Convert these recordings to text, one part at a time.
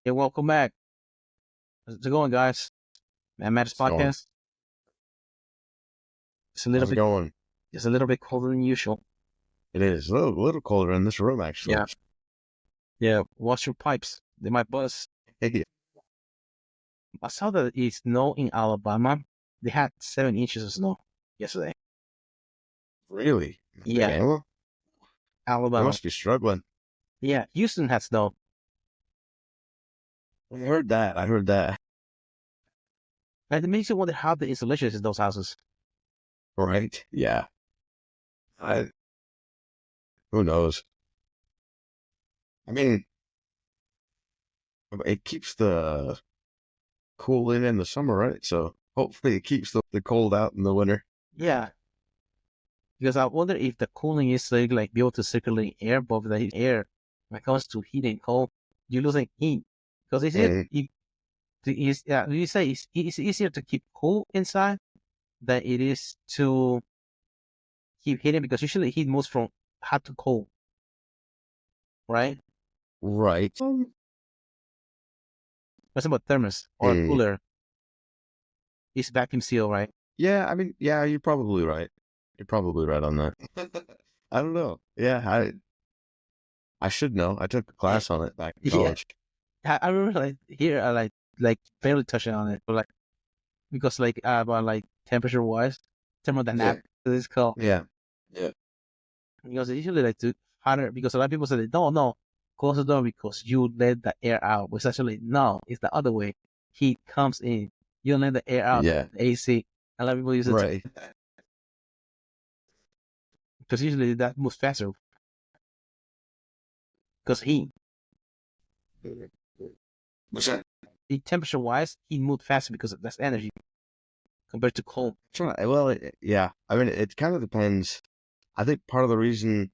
Hey, welcome back. How's it going, guys? Man, Matt's How's it going? podcast. It's a little How's it bit, going? it's a little bit colder than usual. It is a little colder in this room, actually. Yeah, yeah. Wash your pipes. They might buzz. Hey, I saw that it snowed in Alabama. They had 7 inches of snow yesterday. really? Yeah, Alabama? They Alabama. must be struggling. Yeah, Houston had snow. I heard that. And it makes you wonder how the insulation is in those houses. Right? Yeah. Who knows? I mean, it keeps the cool in the summer, right? So hopefully it keeps the cold out in the winter. Yeah, because I wonder if the cooling is like be able to circulate air, but with the air, when it comes to heat and cold, you're losing heat. Because you say it's easier to keep cool inside than it is to keep heating, because usually heat moves from hot to cold, right? Right. For example, thermos or a cooler is vacuum sealed, right? Yeah, I mean, yeah, you're probably right. You're probably right on that. I don't know. Yeah, I should know. I took a class on it back in Yeah. college. I remember I barely touching on it, but because about temperature wise, thermodynamics is called. Yeah. Because usually to hotter, because a lot of people say, no, close the door because you let the air out. But actually, no, it's the other way. Heat comes in. You don't let the air out. Yeah. The AC. A lot of people use it. Right. Because usually that moves faster. Because heat. What's that? Temperature wise, heat moves faster because of less energy compared to cold. Well, yeah. I mean, it kind of depends. I think part of the reason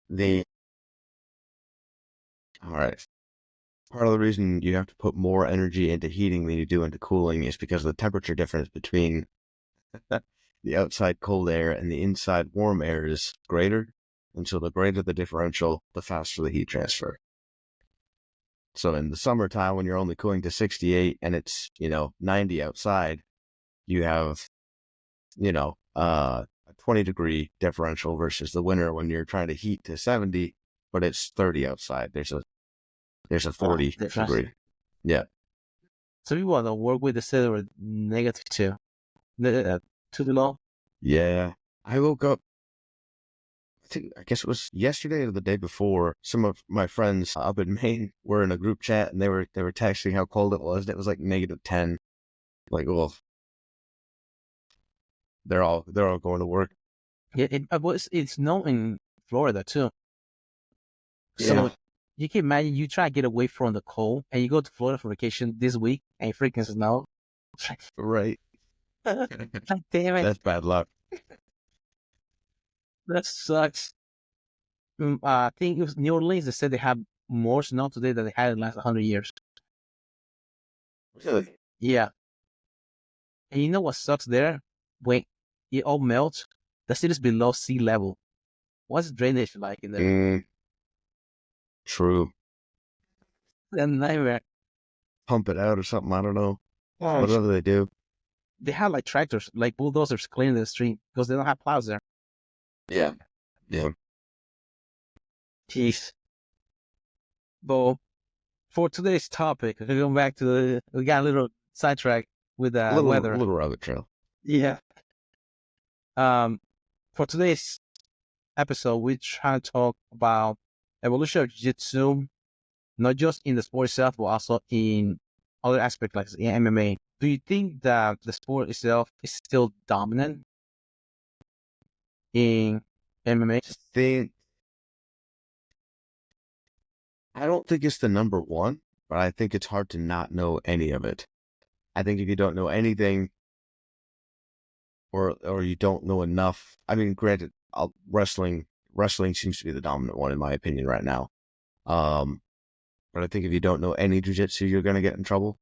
part of the reason you have to put more energy into heating than you do into cooling is because of the temperature difference between the outside cold air and the inside warm air is greater. And so the greater the differential, the faster the heat transfer. So in the summertime, when you're only cooling to 68 and it's, 90 outside, you have, a 20-degree differential versus the winter when you're trying to heat to 70, but it's 30 outside. There's a 40 degree. Yeah. So you want to work with the silver -2, 2 below. Yeah. I woke up, I guess it was yesterday or the day before. Some of my friends up in Maine were in a group chat and they were texting how cold it was. And it was like -10. Like, well, they're all going to work. Yeah, it's known in Florida too. So Yeah. you can imagine you try to get away from the cold and you go to Florida for vacation this week and it freaking snow. Right. Like, damn it. That's bad luck. That sucks. I think it was New Orleans that said they have more snow today than they had in the last 100 years. Really? Yeah. And you know what sucks there? When it all melts, the city's below sea level. What's drainage like in there? True. A nightmare. Pump it out or something. I don't know. Whatever they do. They have like tractors, like bulldozers cleaning the street because they don't have plows there. Yeah. Jeez. But for today's topic, we're going back to we got a little sidetrack with the weather. A little rabbit trail. Yeah. For today's episode, we try to talk about evolution of Jiu-Jitsu, not just in the sport itself, but also in other aspects like in MMA. Do you think that the sport itself is still dominant in MMA? I don't think it's the number one, but I think it's hard to not know any of it. I think if you don't know anything, or you don't know enough. I mean, granted, wrestling seems to be the dominant one in my opinion right now. But I think if you don't know any jiu-jitsu, you're gonna get in trouble.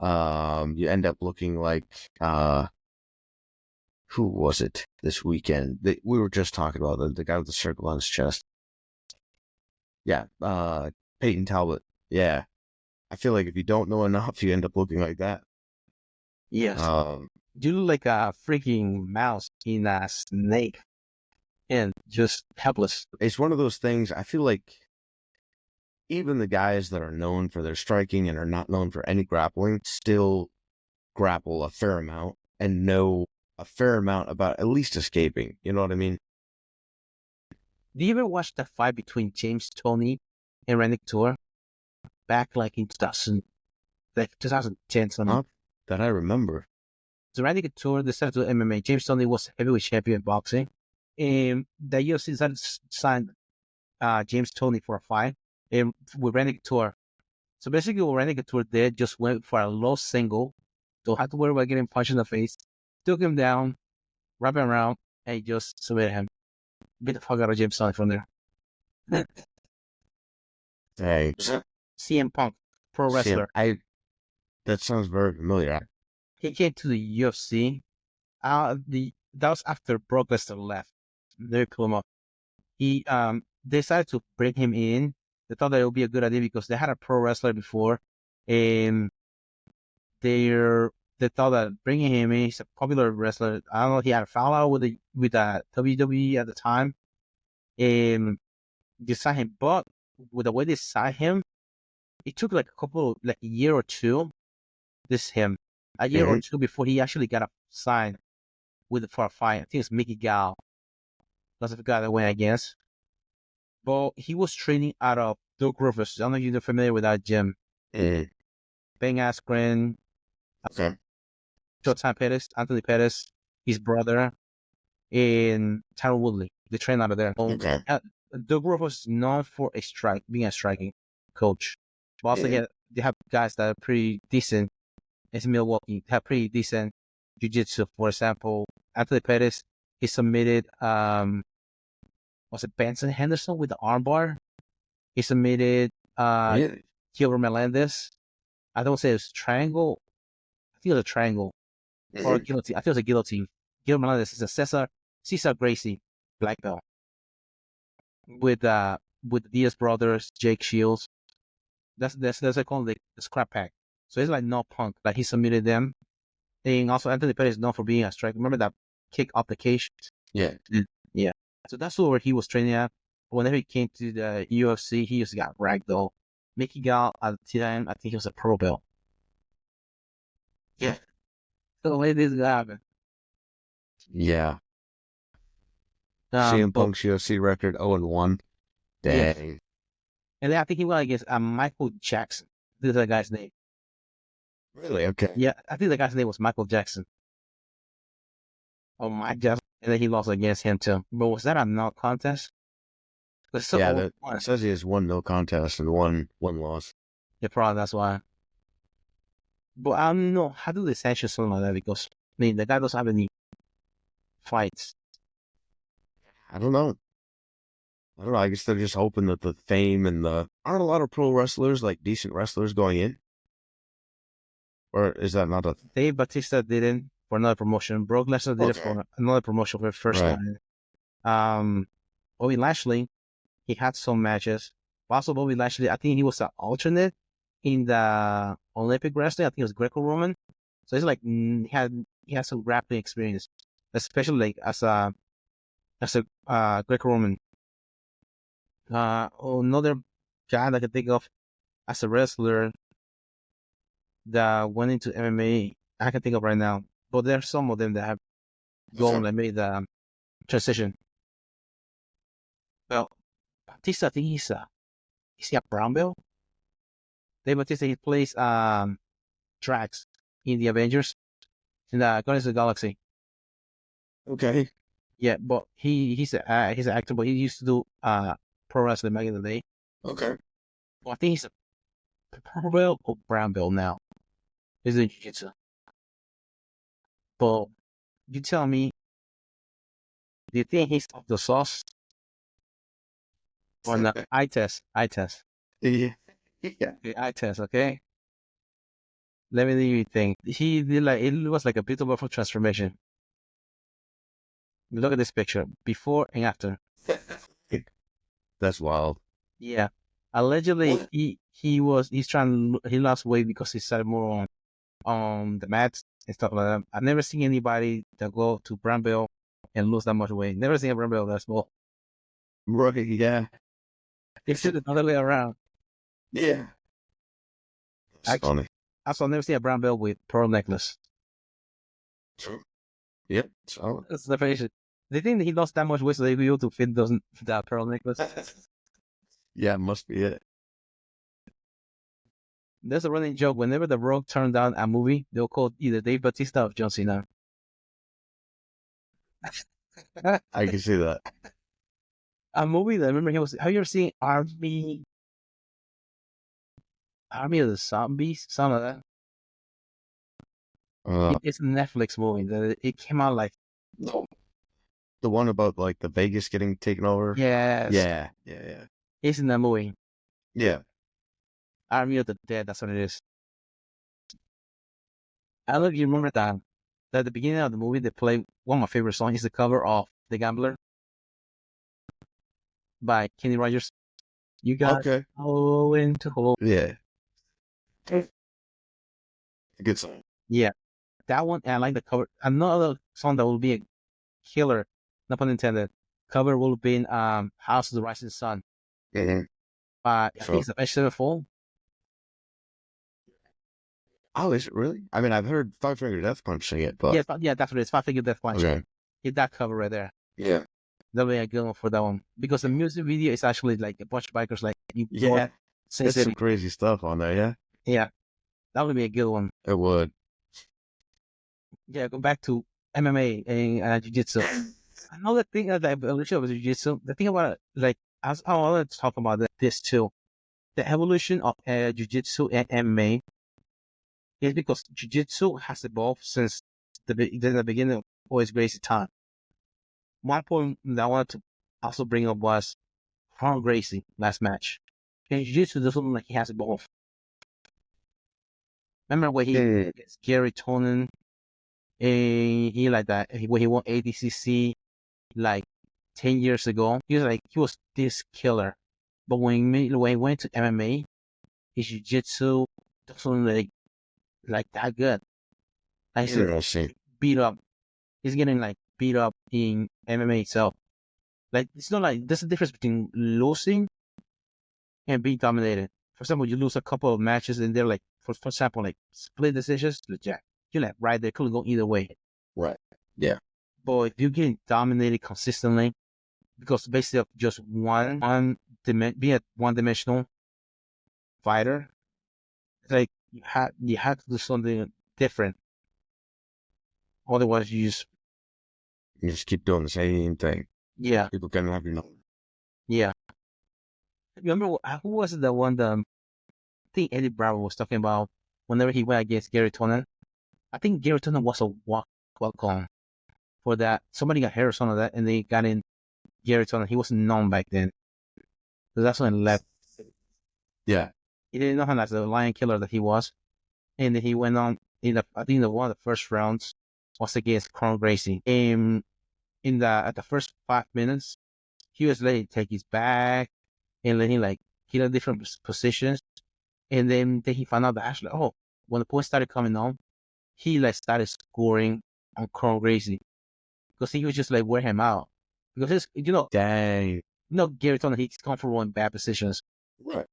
You end up looking like who was it this weekend? We were just talking about the guy with the circle on his chest. Yeah, Peyton Talbot Yeah. I feel like if you don't know enough, you end up looking like that. Yes. You look like a freaking mouse in a snake and just helpless. It's one of those things, I feel like even the guys that are known for their striking and are not known for any grappling still grapple a fair amount and know a fair amount about at least escaping. You know what I mean? Do you ever watch the fight between James Toney and Randy Couture back like in 2010 something? Not that I remember. So Randy Couture decided to do MMA. James Toney was heavyweight champion in boxing. And the UFC decided to sign James Toney for a fight with Randy Couture. So basically what Randy Couture did, just went for a low single. Don't have to worry about getting punched in the face. Took him down, wrapped him around, and just submitted him. Get the fuck out of James Toney from there. Hey, CM Punk, pro wrestler. That sounds very familiar. He came to the UFC. That was after Brock Lesnar left. They pulled him up. He decided to bring him in. They thought that it would be a good idea because they had a pro wrestler before, and they thought that bringing him in, he's a popular wrestler. I don't know. He had a fallout with the WWE at the time, and they signed him. But with the way they signed him, it took like a year or two. A year or two before he actually got a sign for a fight. I think it's Mickey Gall. That's the guy that went against. But he was training out of Doug Rivers. I don't know if you're familiar with that gym. Ben Askren, Showtime Pettis, Anthony Pettis, his brother, and Tyron Woodley. They train out of there. Doug Rivers is known for being a striking coach. But also they have guys that are pretty decent. It's Milwaukee. They have pretty decent jiu-jitsu. For example, Anthony Pettis, he submitted was it Benson Henderson with the armbar? He submitted Gilbert Melendez. I don't say it's triangle. I think it was a triangle or a guillotine. I think it was a guillotine. Gilbert Melendez is a Cesar Gracie black belt with the Diaz brothers, Jake Shields. That's they call it the scrap pack. So it's like no Punk. Like he submitted them. And also Anthony Pettis is known for being a striker. Remember that kick off the cage? Yeah. Yeah. So that's where he was training at. Whenever he came to the UFC, he just got ragdoll. Mickey Gall at the time, I think he was a pro belt. Yeah. So the way this happened. Yeah. CM Punk's UFC record 0-1. Dang. Yeah. And then I think he went against Michael Jackson. This is that guy's name. Really? Okay. Yeah, I think the guy's name was Michael Jackson. Oh, Mike Jackson. And then he lost against him too. But was that a no contest? That says he has one no contest and one loss. Yeah, probably that's why. But I don't know, how do they sanction something like that? Because I mean, the guy doesn't have any fights. I don't know. I guess they're just hoping that the fame and aren't a lot of pro wrestlers, like decent wrestlers, going in? Or is that not a... Dave Bautista didn't for another promotion. Brock Lesnar did it for another promotion for the first time. Bobby Lashley, he had some matches. Also, Bobby Lashley, I think he was an alternate in the Olympic wrestling. I think it was Greco-Roman. So it's like he had some grappling experience, especially like as a Greco-Roman. Another guy that I can think of as a wrestler that went into MMA, I can think of right now. But there are some of them that have gone and made the transition. Well, Batista, I think is he a brown belt? Dave Batista, he plays Drax in the Avengers, in the Guardians of the Galaxy. Okay. Yeah, but he's an actor, but he used to do pro wrestling back in the day. Okay. Well, I think he's a purple belt or brown belt now. He's in jiu-jitsu. But you tell me, do you think he's off the sauce? Or not? Eye test. Yeah. Okay, eye test, okay? Let me know you think. He did it was like a beautiful transformation. Look at this picture, before and after. That's wild. Yeah. Allegedly, he lost weight because he started more on the mats and stuff like that. I've never seen anybody that go to brown belt and lose that much weight. Never seen a brown belt that small. Right, yeah. It's the other way around. Yeah. It's Actually, funny. I've never seen a brown belt with pearl necklace. True. Yep. So That's the face. They think that he lost that much weight so they be able to fit that pearl necklace. yeah, must be it. There's a running joke. Whenever The Rock turned down a movie, they'll call either Dave Bautista or John Cena. I can see that. A movie that I remember have you ever seen Army of the Zombies? Something like that. It's a Netflix movie. It came out like the one about like the Vegas getting taken over. yes, Yeah. it's in that movie. Yeah. Army of the Dead. That's what it is. I don't know if you remember that. That at the beginning of the movie, they play one of my favorite songs. Is the cover of "The Gambler" by Kenny Rogers. You got going to hold. Yeah. A good song. Yeah, that one. I like the cover. Another song that will be a killer, no pun intended. Cover will be "House of the Rising Sun." Mm-hmm. I think it's Avenged Sevenfold. Oh, is it really? I mean, I've heard Five Finger Death Punch sing it, but yeah, that's what it is. Five Finger Death Punch. Okay. Hit that cover right there. Yeah. That'll be a good one for that one because the music video is actually like a bunch of bikers like Yeah. There's City. some crazy stuff on there. Yeah. Yeah, that would be a good one. It would. Yeah, go back to MMA and Jiu-Jitsu. Another thing that the evolution of Jiu-Jitsu, the thing about it, like, I want to talk about this too. The evolution of Jiu-Jitsu and MMA is because Jiu-Jitsu has evolved since the beginning of always Gracie time. One point that I wanted to also bring up was Kron Gracie last match. And Jiu-Jitsu doesn't look like he has evolved. Remember when he against Gary Tonin? He like that when he won ADCC like 10 years ago. He was this killer, but when he went to MMA, his jiu-jitsu doesn't like that good. Like beat up. He's getting like beat up in MMA itself. Like it's not like there's a difference between losing and being dominated. For example, you lose a couple of matches and they're like, for example, like split decisions. You're like right there, could go either way. Right. Yeah. But if you're getting dominated consistently, because basically of just being a one-dimensional fighter, like you had to do something different. Otherwise, you just keep doing the same thing. Yeah. People can have your number. Yeah. Remember who was it that won I think Eddie Bravo was talking about whenever he went against Gary Tonin. I think Gary Tonin was a walk-on for that. Somebody got hurt or something like that, and they got in Gary Tonin. He wasn't known back then. So that's when he left. Yeah. He didn't know him as the lion killer that he was. And then he went on I think one of the first rounds was against Kron Gracie. At the first 5 minutes, he was letting him take his back and letting him hit at different positions. And then he found out that actually, when the points started coming on, he started scoring on Kron Gracie because he was just wear him out. Because dang. Gary Tonin, he's comfortable in bad positions. Right.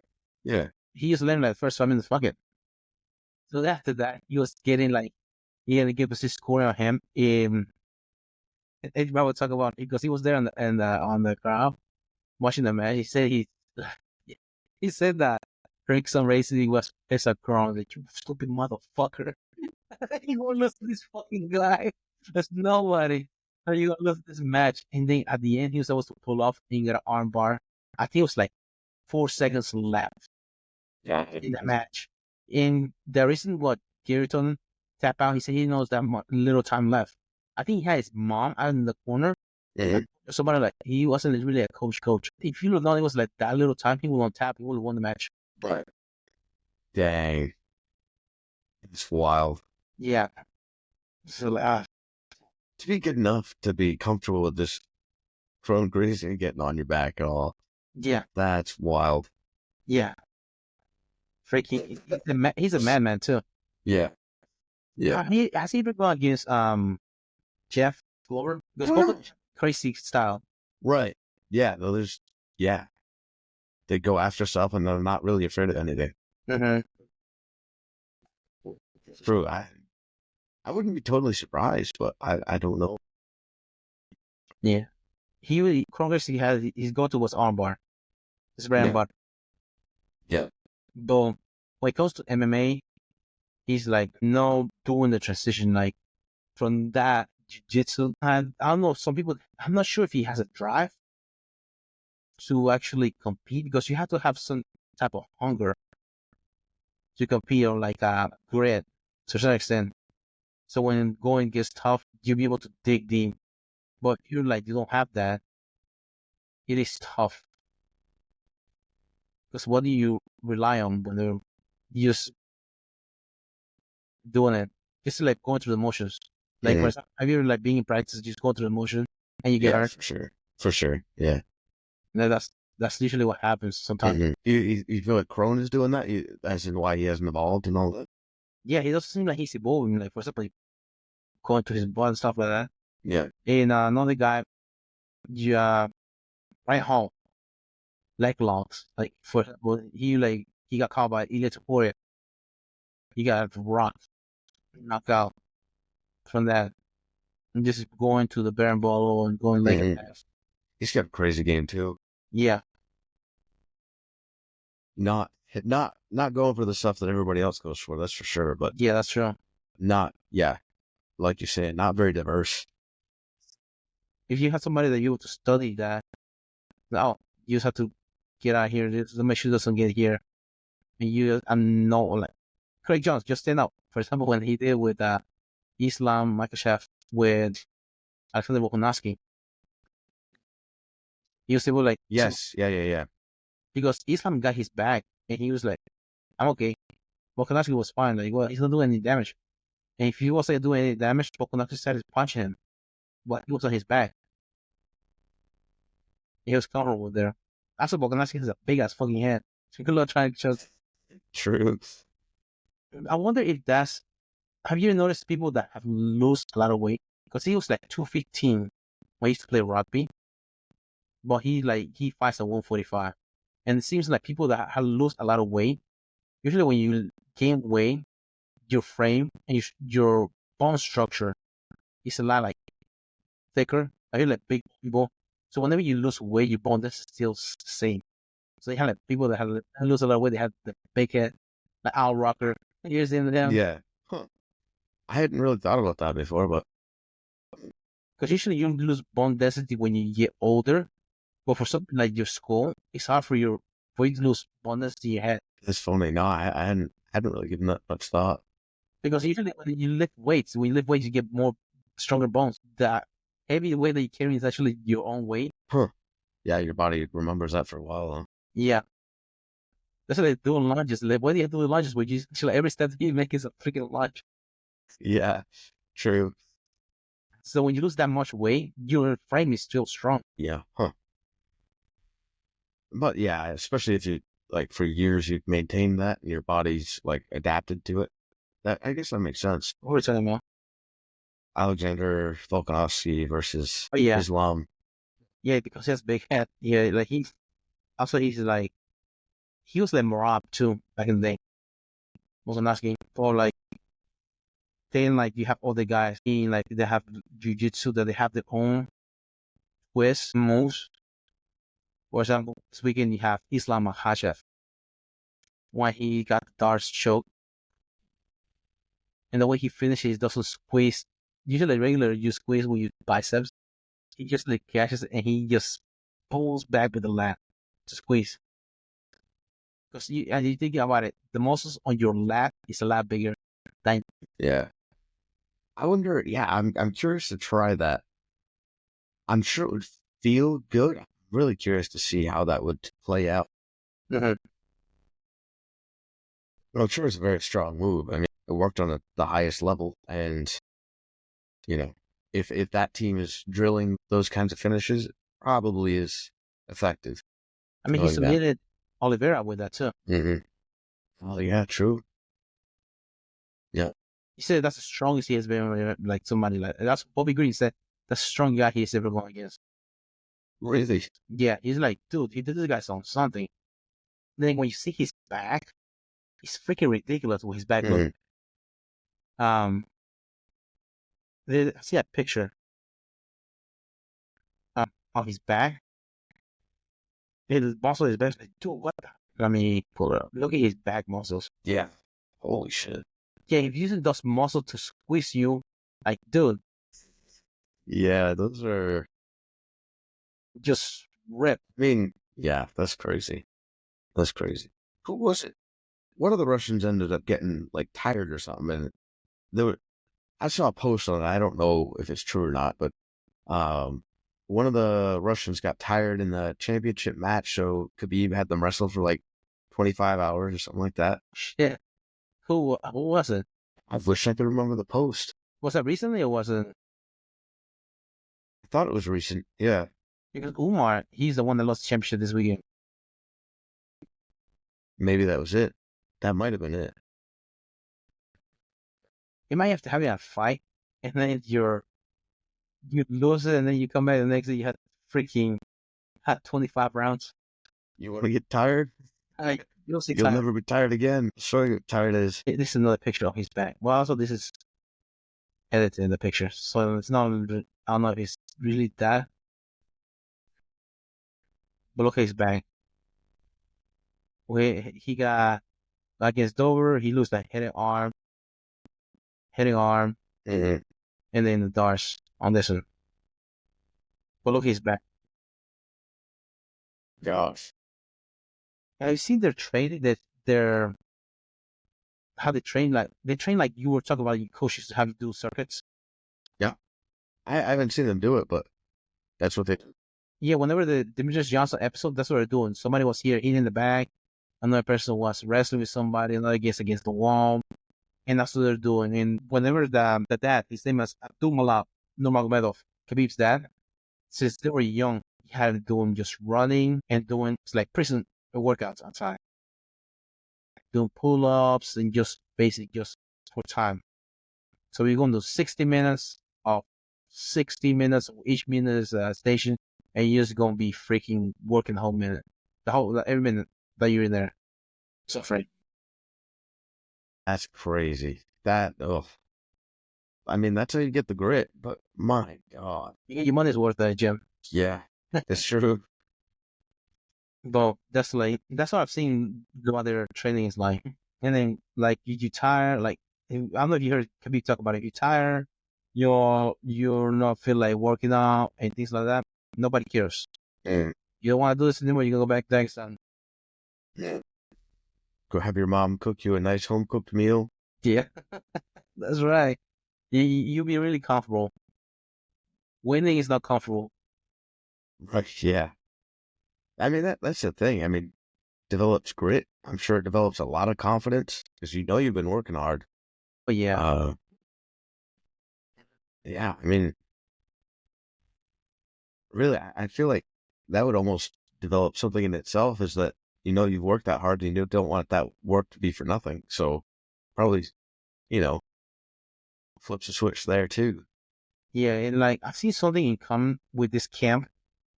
Yeah. He just learned the first 5 minutes, fuck it. So after that, he was getting he had a good position scoring on him. Eddie Bravo talk about because he was there on the crowd watching the match. He said that Rickson Racing is a Kron. Like, you stupid motherfucker. You gonna lose to this fucking guy? There's nobody. How you gonna lose this match? And then at the end, he was supposed to pull off and get an arm bar. I think it was 4 seconds left in the match. And the reason what Gary Tonin tap out, he said he knows that little time left. I think he had his mom out in the corner. Somebody he wasn't really a coach. If you would known it was that little time, he would on tap, he would have won the match. Right. Dang. It's wild. Yeah. So to be good enough to be comfortable with this Kron Gracie getting on your back and all. Yeah. That's wild. Yeah. Freaking, he's a madman too. Yeah. Yeah. Has he ever gone against Jeff Glover? Because both crazy style. Right. Yeah. Yeah. They go after stuff and they're not really afraid of anything. Mm-hmm. True. I wouldn't be totally surprised, but I don't know. Yeah. Congress, his go-to was armbar. His bread and butter. Yeah. But when it comes to MMA, he's like no doing the transition like from that jiu-jitsu. And I don't know, some people, I'm not sure if he has a drive to actually compete because you have to have some type of hunger to compete or like a grit to a certain extent. So when going gets tough, you'll be able to dig deep. But if you're like, you don't have that, it is tough. Because what do you rely on when you're just doing it? Just like going through the motions. Like, for example, have you ever like being in practice, just going through the motion and you get hurt? For sure. For sure. Yeah. No, that's usually what happens sometimes. Mm-hmm. You feel like Kron is doing that? As in why he hasn't evolved and all that? Yeah, he doesn't seem like he's evolving. Like, for example, going to his butt and stuff like that. Yeah. And another guy, right home, leg locks. Like, for example, he got caught by Ilya Taporia. He got rocked, knocked out from that. And just going to the barren ball and going leg and pass. He's got a crazy game too. Yeah. Not going for the stuff that everybody else goes for, that's for sure. But yeah, that's true. Like you said, not very diverse. If you have somebody that you want to study that, now you just have to get out here. Just make sure it doesn't get here. And no, like Craig Jones, just stand up. For example, when he did with Islam Makhachev with Alexander Volkanovski, he was able like yes, yeah. Because Islam got his back and he was like, I'm okay. Volkanovski was fine. Like, well, he's not doing any damage. And if he wasn't doing any damage, Volkanovski started punching him, but he was on his back. He was comfortable there. Also, Volkanovski has a big ass fucking head. So good luck trying to just. True. I wonder if that's. Have you noticed people that have lost a lot of weight? Because he was like 215 when he used to play rugby, but he fights at 145, and it seems like people that have lost a lot of weight. Usually, when you gain weight, your frame and your bone structure is a lot like thicker. I hear like big people. So whenever you lose weight, your bone is still the same. So you have like people that have lose a lot of weight. They have the big head, like Al Rocker. You see them? Yeah. Huh. I hadn't really thought about that before, but because usually you lose bone density when you get older. But for something like your skull, it's hard for you to lose bone density in your head. It's funny. No, I hadn't really given that much thought. Because usually when you lift weights, you get more stronger bones. The heavy weight that you carry is actually your own weight. Huh. Yeah, your body remembers that for a while. Huh? Yeah. That's why they do lunges. Like, why do you do lunges? Where you actually every step you make is a freaking lunge. Yeah, true. So when you lose that much weight, your frame is still strong. Yeah. Huh. But yeah, especially if you like for years you've maintained that and your body's like adapted to it. That I guess that makes sense. What are you talking about? Alexander Volkanovski versus Islam. Yeah, because he has big head. Yeah, like he's like he was like Marab too back in the day. Volkanovski or like then like you have other guys in like they have jiu-jitsu that they have their own twist moves. For example, this weekend you have Islam Makhachev when he got the darts choke. And the way he finishes doesn't squeeze. Usually regular you squeeze with your biceps. He just like catches it and he just pulls back with the lat to squeeze. Because you think about it, the muscles on your lat is a lot bigger than. Yeah. I wonder. Yeah, I'm curious to try that. I'm sure it would feel good. I'm really curious to see how that would play out. Mm-hmm. Well, I'm sure it's a very strong move. I mean, it worked on the highest level, and you know, if that team is drilling those kinds of finishes, it probably is effective. I mean, he submitted Oliveira with that too. Oh yeah, true. Yeah. He said that's the strongest he has been. Like somebody like that's Bobby Green said that's the strongest guy he's ever gone against. Really? Yeah, he's like, dude, he did this guy on something. Then when you see his back, it's freaking ridiculous with his back look. I see a picture of his back. His muscle is back. Like, dude, what? I mean, pull it up. Look at his back muscles. Yeah. Holy shit. Yeah, he's using those muscles to squeeze you. Like, dude, Yeah, those are. just rip. I mean, yeah, that's crazy. That's crazy. Who was it? One of the Russians ended up getting like tired or something, and there were. I saw a post on it. I don't know if it's true or not, but one of the Russians got tired in the championship match, so Khabib had them wrestle for like 25 hours or something like that. Shit. Who was it? I wish I could remember the post. Was that recently or was it? I thought it was recent. Yeah. Because Umar, he's the one that lost the championship this weekend. Maybe that was it. That might have been it. You might have to have a fight, and then you lose it, and then you come back the next day you had 25 rounds. You want to get tired? You'll see. You'll never be tired again. Show you what tired is. This is another picture of his back. Well, also this is edited in the picture, so it's not. I don't know if it's really that. But look at his back. Where he got against Dover, he lost that hitting arm, and then the darts on this one. But look at his back. Gosh. Have you seen their training? How they train? Like they train like you were talking about. Your coaches to have you do circuits. Yeah. I haven't seen them do it, but that's what they do. Yeah, whenever the Demetrius Johnson episode, that's what they're doing. Somebody was here eating the bag, another person was wrestling with somebody, another against the wall, and that's what they're doing. And whenever the dad, his name is Nurmagomedov, Khabib's dad, since they were young, he had to do him just running and doing like prison workouts outside, doing pull-ups and just for time. So we're going to do 60 minutes of 60 minutes. Each minute is a station, and you're just going to be freaking working the whole minute. Every minute that you're in there. Suffering. That's crazy. I mean, that's how you get the grit, but my God. You get your money's worth at the gym. Yeah, that's true. But that's what I've seen what their training is like. And then, like, you tire, like, I don't know if you heard Khabib talk about it. You tire, you're not feel like working out and things like that. Nobody cares. You don't want to do this anymore. You can go back next time. Go have your mom cook you a nice home cooked meal. Yeah, that's right. You'll be really comfortable. Winning is not comfortable. Right, yeah. I mean, that's the thing. I mean, develops grit. I'm sure it develops a lot of confidence because you know you've been working hard. But yeah. Yeah, I mean, really, I feel like that would almost develop something in itself is that you know you've worked that hard and you don't want that work to be for nothing. So probably, flips a switch there too. Yeah, and like I've seen something in common with this camp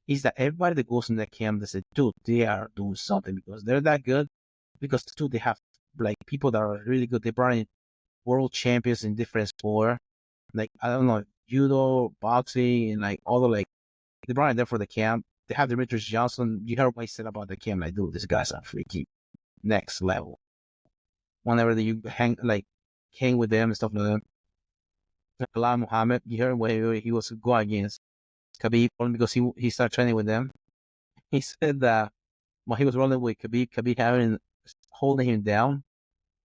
is that everybody that goes in that camp, they say, dude, they are doing something because they're that good. Because too, they have like people that are really good. They brought in world champions in different sport, like I don't know, judo, boxing, and like all the like they brought in there for the camp. They have Demetrius Johnson. You heard what he said about the camp, like, dude, this guy's a freaky next level. Whenever you hang with them and stuff like that. Bilal Muhammad, you heard where he was going against Khabib only because he started training with them. He said that when he was rolling with Khabib holding him down,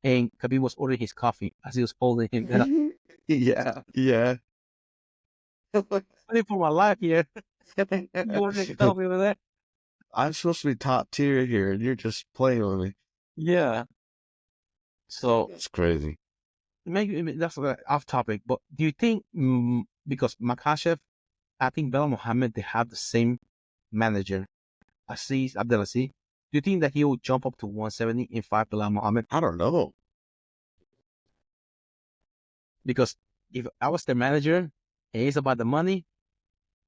and Khabib was ordering his coffee as he was holding him down. Yeah. Fighting for my life here. You ordering coffee over there? I'm supposed to be top tier here, and you're just playing with me. Yeah. So it's crazy. Maybe that's off topic, but do you think because Makhachev, I think Belal Muhammad, they have the same manager, Aziz Abdelaziz? Do you think that he will jump up to 170 in fight Bilal Muhammad? I don't know. Because if I was the manager and it's about the money,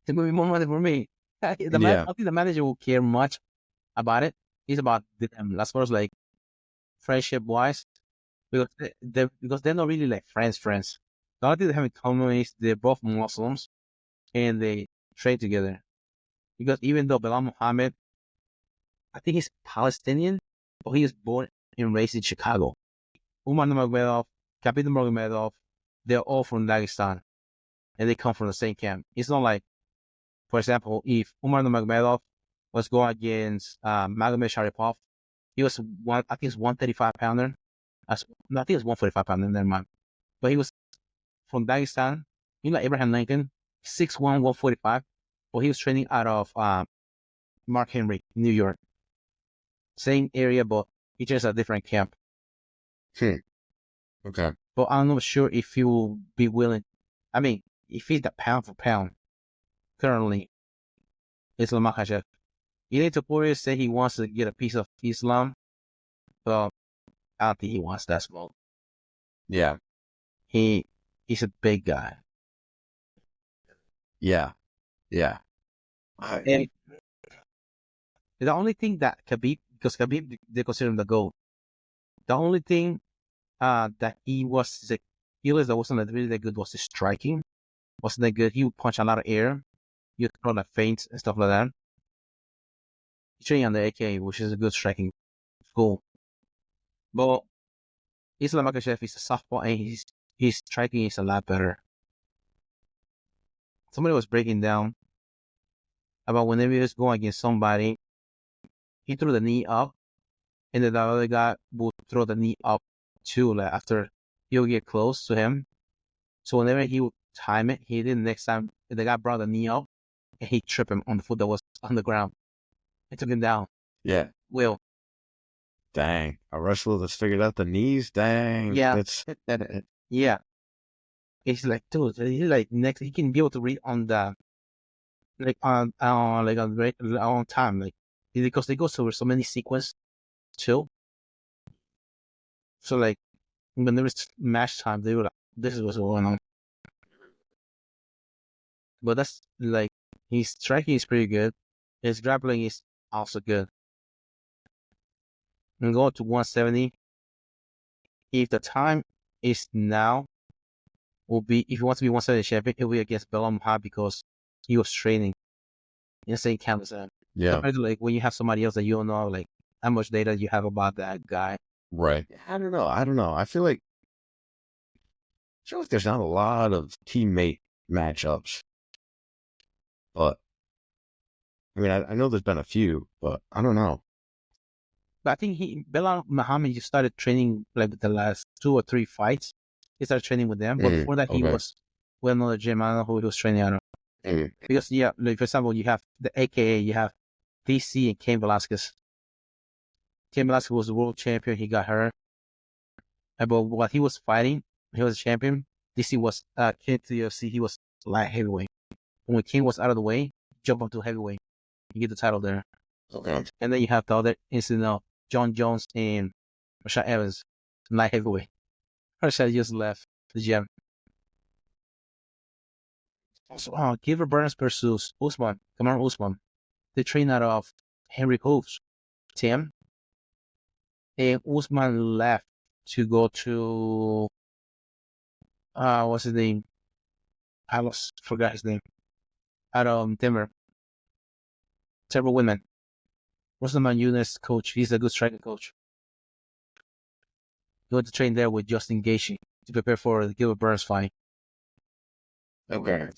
it's going to be more money for me. I Yeah. don't think the manager will care much about it. It's about them as far as like friendship wise, because they're not really like friends. The only thing they have in common is they're both Muslims and they train together. Because even though Bilal Muhammad, I think he's Palestinian, but he was born and raised in Chicago. Umar Nurmagomedov, Khabib Nurmagomedov, they're all from Dagestan and they come from the same camp. It's not like, for example, if Umar Nurmagomedov was going against Magomed Sharipov, he was I think it's 135 pounder. No, I think it's 145 pounder, never mind. But he was from Dagestan, like Abraham Lincoln, 6'1", 145. But he was training out of Mark Henry, New York. Same area, but he just a different camp. Okay. But I'm not sure if he will be willing. I mean, if he's the pound for pound, currently, Islam Makhachev. Ilya Topuria said he wants to get a piece of Islam, but I don't think he wants that smoke. Yeah. He's a big guy. Yeah. And the only thing that Khabib, because Khabib, they consider him the GOAT. The only thing that he was the skills that wasn't really that good was his striking. Wasn't that good. He would punch a lot of air. He would throw like feints and stuff like that. He's training on the AK, which is a good striking school. But Islam Makhachev is a softball and his striking is a lot better. Somebody was breaking down about whenever he was going against somebody, he threw the knee up, and then the other guy would throw the knee up too, like after he'll get close to him. So whenever he would time it, he did next time the guy brought the knee up and he tripped him on the foot that was on the ground. It took him down. Yeah. Will. Dang. A wrestler that's figured out the knees? Dang. Yeah. That's Yeah. It's like, dude, he's like next he can be able to read on the like on time, like because they go through so many sequences too. So like when there was match time, they were like, this is what's going on. But that's like his striking is pretty good. His grappling is also good. And go to 170. If the time is now, will be if he wants to be 170 champion, it will be against Belal Muhammad because he was training in the same camp as him. yeah. Compared to like when you have somebody else that you don't know, like how much data you have about that guy. Right. I don't know. I feel like there's not a lot of teammate matchups. But I mean I know there's been a few, but I don't know. But I think Belal Muhammad just started training like the last 2 or 3 fights. He started training with them. But before that he was with another gym. I don't know who he was training out of. Because yeah, like for example, you have the AKA, you have DC and Cain Velasquez. Cain Velasquez was the world champion. He got hurt. But while he was fighting, he was a champion. DC was came to the UFC. He was light heavyweight. When Cain was out of the way, jump up to heavyweight. You get the title there. Okay. And then you have the other incident of John Jones and Rashad Evans, light heavyweight. Rashad just left the gym. Also, Gilbert Burns versus Kamaru Usman. They train out of Henry Hooves team. And Usman left to go to what's his name? I forgot his name. Out of Denver. Several women. Rosamund Yunus coach. He's a good striking coach. He went to train there with Justin Gaethje to prepare for the Gilbert Burns fight. Okay.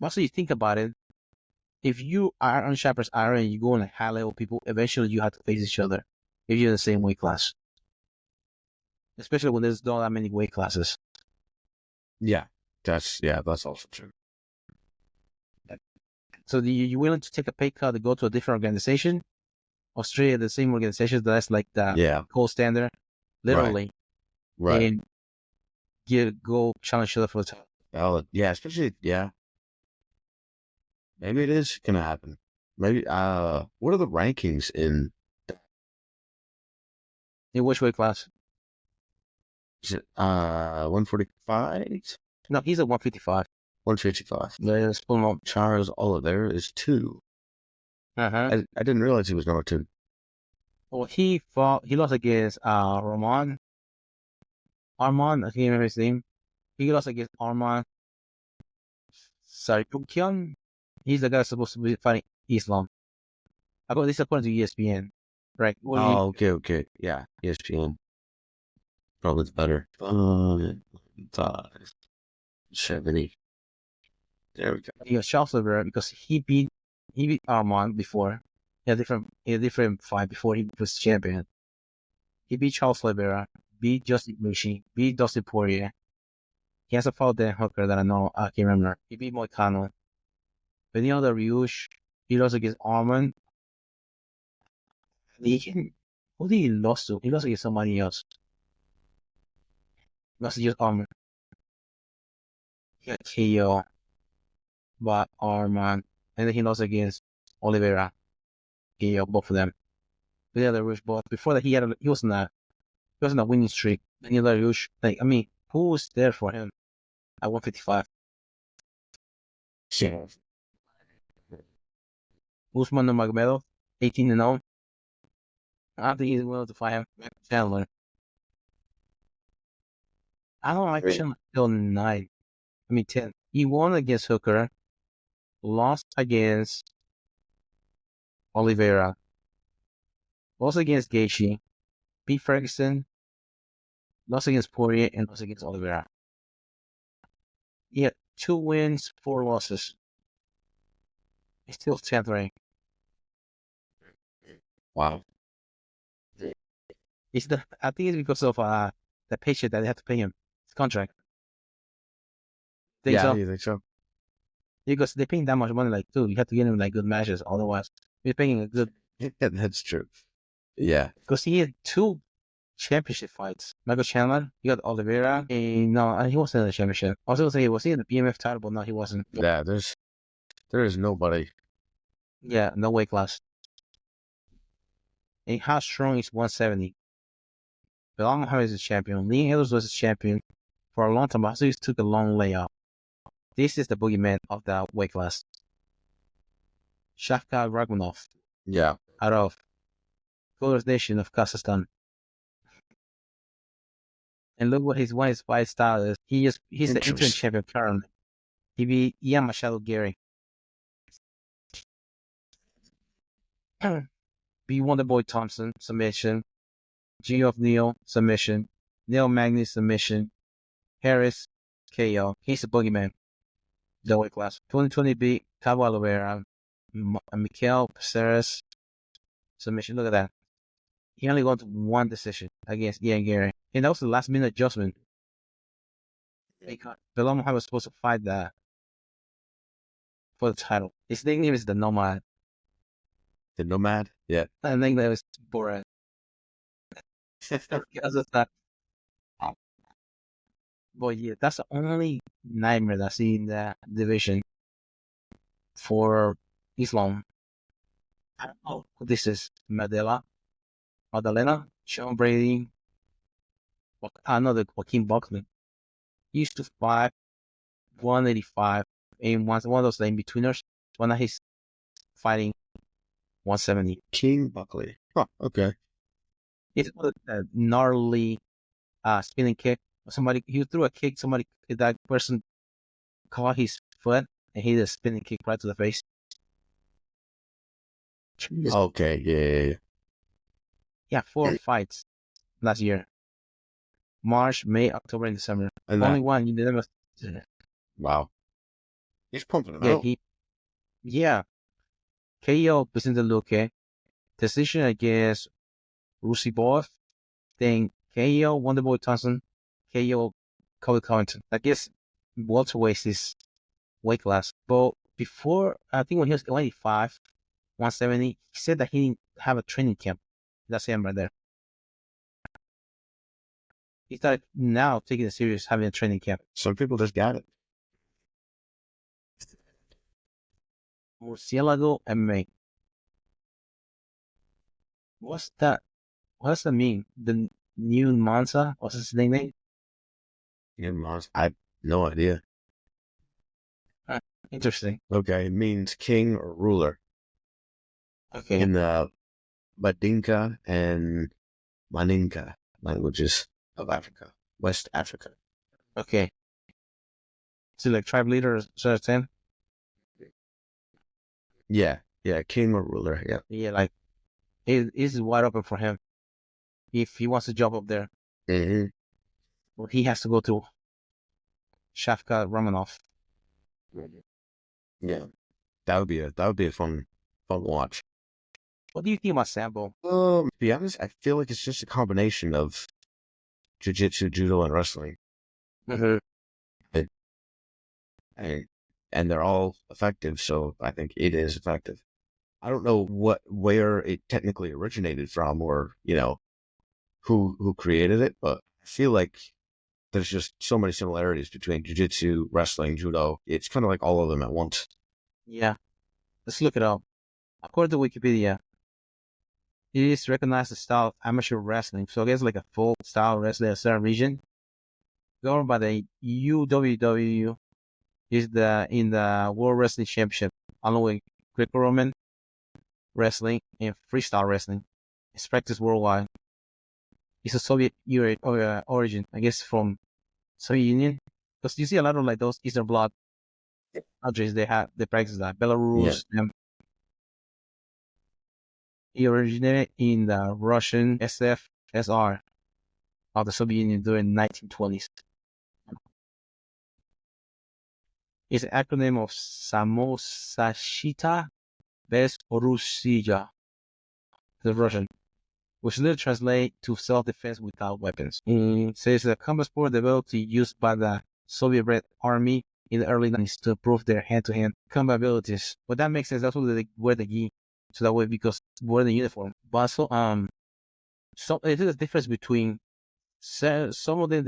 Also, you think about it, if you are on Sharper's Iron and you go on like high level people, eventually you have to face each other if you're in the same weight class. Especially when there's not that many weight classes. Yeah. That's also true. So you willing to take a pay cut to go to a different organization? Australia, the same organization that's like the gold standard, literally. Right. And go challenge each other for the title. Valid. Yeah, especially Maybe it is gonna happen. Maybe, what are the rankings in which weight class? is it 145? No, he's at 155. 155. Let's pull him up. Charles Oliveira is 2. Uh-huh. I didn't realize he was number 2. Well, he lost against Armand, I can't remember his name. He lost against Armand Sarkisian. He's the guy supposed to be fighting Islam. I got this according to ESPN. Right. Oh, okay. Yeah, ESPN. Probably better. 70. There we go. He got Charles Oliveira because he beat Armand before. He had a different fight before he was champion. He beat Charles Oliveira, beat Justin Gaethje, beat Dustin Poirier. He has a fought Dan Hooker that I can't remember. He beat Moicano. But the other Ryush, he lost against Armand. Who did he lost to? He lost against somebody else. Lost against Armand. He got KO by Armand. And then he lost against Oliveira. KO, both of them. But the other Ryush, but before that he was in a winning streak. And the other Ryush, who was there for him at 155? Yeah. Usman Nurmagomedov, 18-0. I think he's willing to fight him. Chandler. I don't like Chandler till 10. He won against Hooker, lost against Oliveira, lost against Gaethje, beat Ferguson, lost against Poirier, and lost against Oliveira. He had 2 wins, 4 losses. He's still 10th ranked. Wow. I think it's because of the paycheck that they have to pay him. His contract. You think so? Because they're paying that much money, dude, you have to get him good matches. Otherwise, you're paying a good. Yeah, that's true. Yeah. Because he had 2 championship fights. Michael Chandler, he got Oliveira. And no, he wasn't in the championship. I was going to say, was he in the BMF title? But no, he wasn't. Yeah, there is nobody. Yeah, no weight class. And how strong is 170? Belal Muhammad is a champion. Lee Edwards was a champion for a long time. So he took a long layoff. This is the boogeyman of that weight class. Shavkat Rakhmonov. Yeah. Out of Kultur's Nation of Kazakhstan. And look what his fight style is. He's the interim champion currently. He beat Ian Machado Gary. Beat Wonderboy Thompson, submission. Geoff Neal, submission. Neil Magny, submission. Harris, KO. He's the boogeyman. The weight class. 2020 beat Cabo Oliveira. Mikel Caceres, submission. Look at that. He only got 1 decision against Ian Gary. And that was the last minute adjustment. Because Belal Muhammad was supposed to fight that for the title. His nickname is the Nomad. The Nomad? Yeah. I think that was Borat. Because of that. But yeah, that's the only nightmare that I see in that division for Islam. I don't know who this is. Madalena, Sean Brady, another Joaquin Buckley. He used to fight 185 and one of those in-betweeners. One that he's fighting 170. King Buckley. Oh, okay. It's a gnarly spinning kick. He threw a kick, that person caught his foot and he did a spinning kick right to the face. Okay, yeah. Yeah, 4 fights last year. March, May, October, and December. And only one. You never. Wow. He's pumping it out. Yeah. KO Vicente Luque. Decision against Rusibov. Then KO Wonderboy Thompson. KO Cody Covington. I guess welterweight is weight class. But before, I think when he was 185, 170, he said that he didn't have a training camp. That's him right there. He started now taking it serious, having a training camp. Some people just got it. Murcielago MMA. What's that? What does that mean? The new Mansa? What's his nickname? I have no idea. Uh, Interesting. Okay, it means king or ruler Okay. in the Badinka and Maninka languages of Africa, West Africa. Okay. So like tribe leader, sort of thing? Yeah, king or ruler. Yeah. Yeah, like it is wide open for him. If he wants to jump up there, hmm well, he has to go to Shafka Romanov. Yeah, that would be a fun watch. What do you think about Sambo? To be honest, I feel like it's just a combination of jiu-jitsu, judo, and wrestling, Mm-hmm. It- and they're all effective. So I think it is effective. I don't know where it technically originated from, or who created it, but I feel like there's just so many similarities between jiu-jitsu, wrestling, judo. It's kind of like all of them at once. Yeah, let's look it up. According to Wikipedia, it is recognized as style of amateur wrestling. So I guess like a full style wrestling in a certain region, governed by the UWW, is in the World Wrestling Championship, along with Greco-Roman wrestling and freestyle wrestling. It's practiced worldwide. It's a Soviet origin, I guess, from Soviet Union. Because you see a lot of like those Eastern Bloc countries, they practice that. Yeah. Belarus, it originated in the Russian SFSR of the Soviet Union during the 1920s. It's an acronym of Samosashita Bez Orusija, the Russian, which literally translates to self-defense without weapons. It says a combat sport developed to use by the Soviet Red Army in the early 90s to improve their hand-to-hand combat abilities. But that makes sense. That's why they wear the gi. So that way, because wear the uniform. But also, so it is a difference between some of them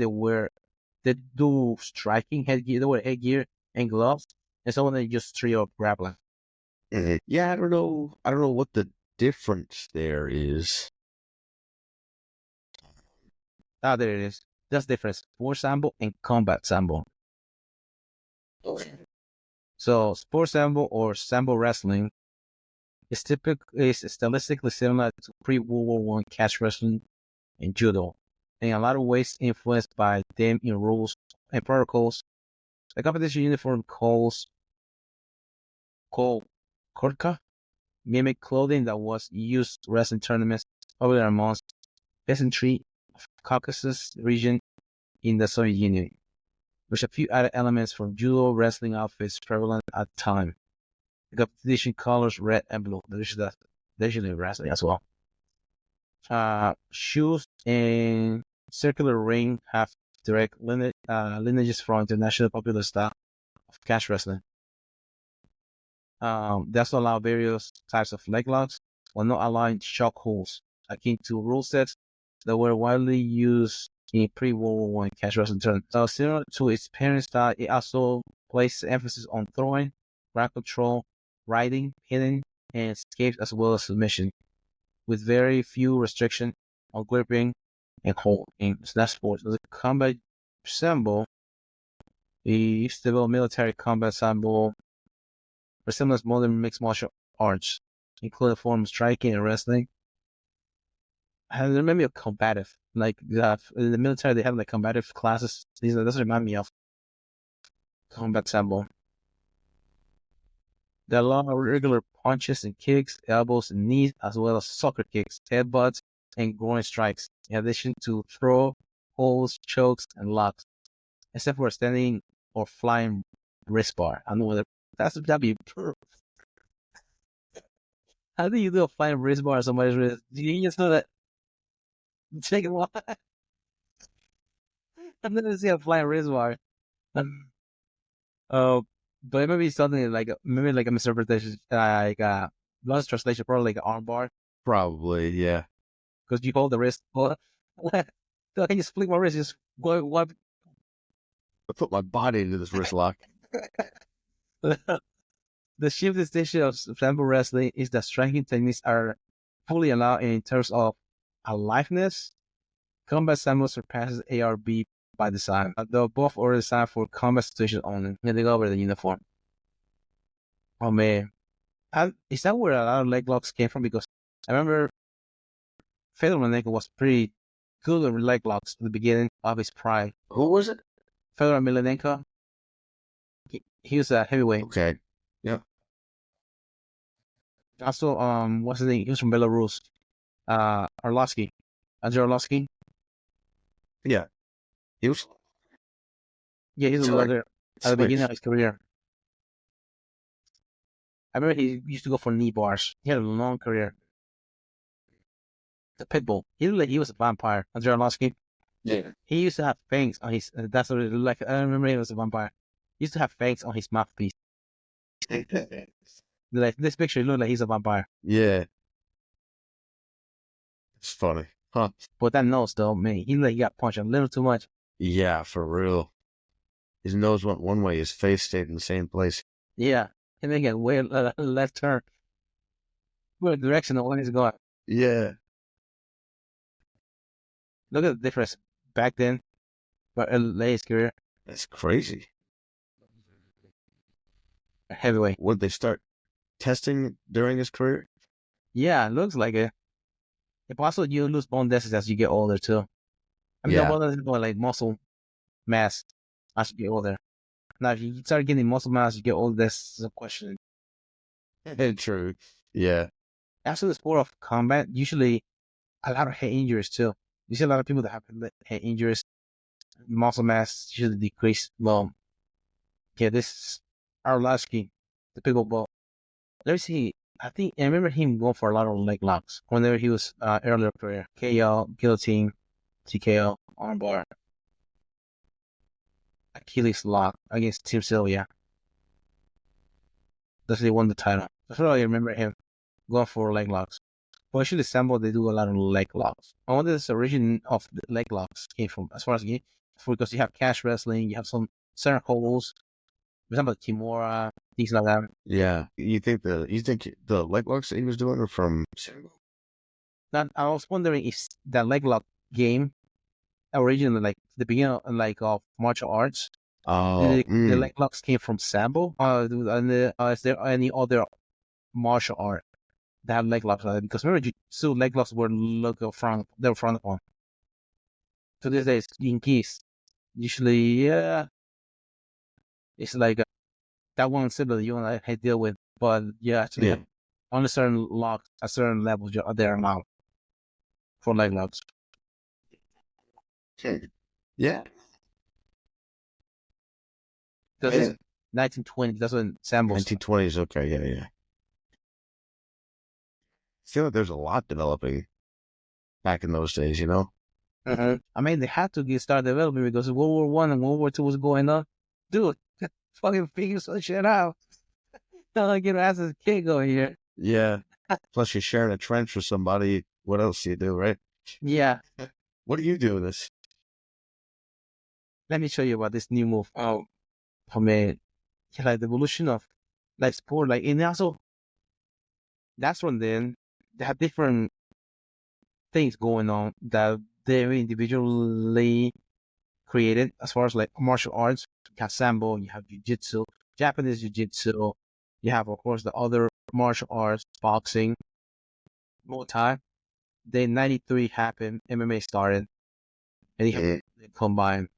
they do striking headgear, they wear headgear and gloves, and some of them just straight up grappling. Yeah, I don't know. I don't know what the difference there is. Ah, there it is. That's the difference. Sport Sambo and combat Sambo. So sport Sambo or Sambo wrestling is stylistically similar to pre-World War One catch wrestling and judo, in a lot of ways influenced by them in rules and protocols. The competition uniform called Korka mimic clothing that was used wrestling tournaments popular amongst peasantry of Caucasus region in the Soviet Union, with a few added elements from judo wrestling outfits prevalent at the time. The competition colors red and blue. There's usually wrestling as well. Shoes and circular ring have direct lineages from international popular style of catch wrestling. They also allow various types of leg locks while not allowing shock holds, akin to rule sets that were widely used in pre-World War One catch wrestling tournaments. So similar to its parent style, it also places emphasis on throwing, ground control, riding, hitting, and escapes as well as submission, with very few restrictions on gripping and holding. So that's sports. The combat symbol is developed military combat symbol resembles modern mixed martial arts, including forms of striking and wrestling. And there may be a combative, like in the military, they have like combative classes. These doesn't remind me of combat symbol. There are a lot of regular punches and kicks, elbows and knees, as well as soccer kicks, headbutts, and groin strikes, in addition to throw, holds, chokes, and locks, except for standing or flying wrist bar. I don't know whether that'd be how do you do a flying wrist bar on somebody's wrist? Do you just know that? Take it what? I've never seen a flying wrist bar. Uh, but it may be something like maybe like a misinterpretation, like lost translation, probably like an arm bar, Probably, yeah. because you hold the wrist. Well, so I can just flick my wrist, just go. I put my body into this wrist lock. The chief distinction of sambo wrestling is that striking techniques are fully allowed in terms of aliveness. Combat Sambo surpasses ARB by design. Though both are designed for combat situations only. Here they go over the uniform. Oh man. Is that where a lot of leg locks came from? Because I remember Fedor Emelianenko was pretty good with leg locks at the beginning of his prime. Who was it? Fedor Emelianenko, he was a heavyweight. Okay. Yeah. Also, what's his name? He was from Belarus. Arlovsky. Andrei Arlovsky. Yeah. He was Yeah, he's a leather at the beginning of his career. I remember he used to go for knee bars. He had a long career. The Pitbull. He looked like he was a vampire. Andrei Arlovsky. Yeah. He used to have fangs on his. That's what it looked like. I remember he was a vampire. He used to have fangs on his mouthpiece. Like this picture, it looked like he's a vampire. Yeah. It's funny. Huh. But that nose, though, man, he looked like he got punched a little too much. Yeah, for real. His nose went one way, his face stayed in the same place. Yeah, and then get way left turn. What direction the one is going? Yeah. Look at the difference back then, but LA's career, That's crazy. heavyweight. Would they start testing during his career? Yeah, looks like it. If also you lose bone density as you get older too. I mean, Yeah. no bone density, but like muscle mass as you get older. Now, if you start getting muscle mass as you get older, that's a question. True. Yeah. After the sport of combat, usually a lot of head injuries too. You see a lot of people that have head injuries, muscle mass usually decrease. Well, yeah, this is Arlovsky, the pickleball. Let me see. I remember him going for a lot of leg locks whenever he was earlier career. KO, guillotine, TKO, armbar, Achilles lock against Tim Sylvia. That's he won the title. That's what I remember him going for leg locks. But actually, Sambo, they do a lot of leg locks. I wonder the origin of the leg locks came from, as far as because you have cash wrestling, you have some certain holds, for example, Kimura, things like that. Yeah. You think the leg locks that he was doing are from Sambo? Now, I was wondering if that leg lock game originally, like the beginning of martial arts, Oh. the leg locks came from Sambo. And is there any other martial art that have leg locks? Because remember, Jiu-Jitsu leg locks were they were frowned upon. To this day, in keys, usually, yeah, it's like that one similar you and I had deal with, but yeah, actually, Yeah. on a certain lock, a certain level, they're allowed for leg locks. Yeah. Because it's 1920, that's when Sambo 1920s. Okay. Yeah. Yeah. I feel like there's a lot developing back in those days, you know? I mean, they had to get started developing because World War One and World War Two was going on. Dude, fucking figure some shit out. Not like your ass as a kid going here. Yeah. Plus, you're sharing a trench with somebody. What else do you do, right? Yeah. What do you do with this? Let me show you about this new move. Oh man. Yeah, like the evolution of like sport, like, and also that's when then they have different things going on that they're individually created as far as like martial arts. You have Sambo, you have Jiu-Jitsu, Japanese Jiu-Jitsu, you have, of course, the other martial arts, boxing, Muay Thai. Then 93 happened, MMA started, and you have they combined.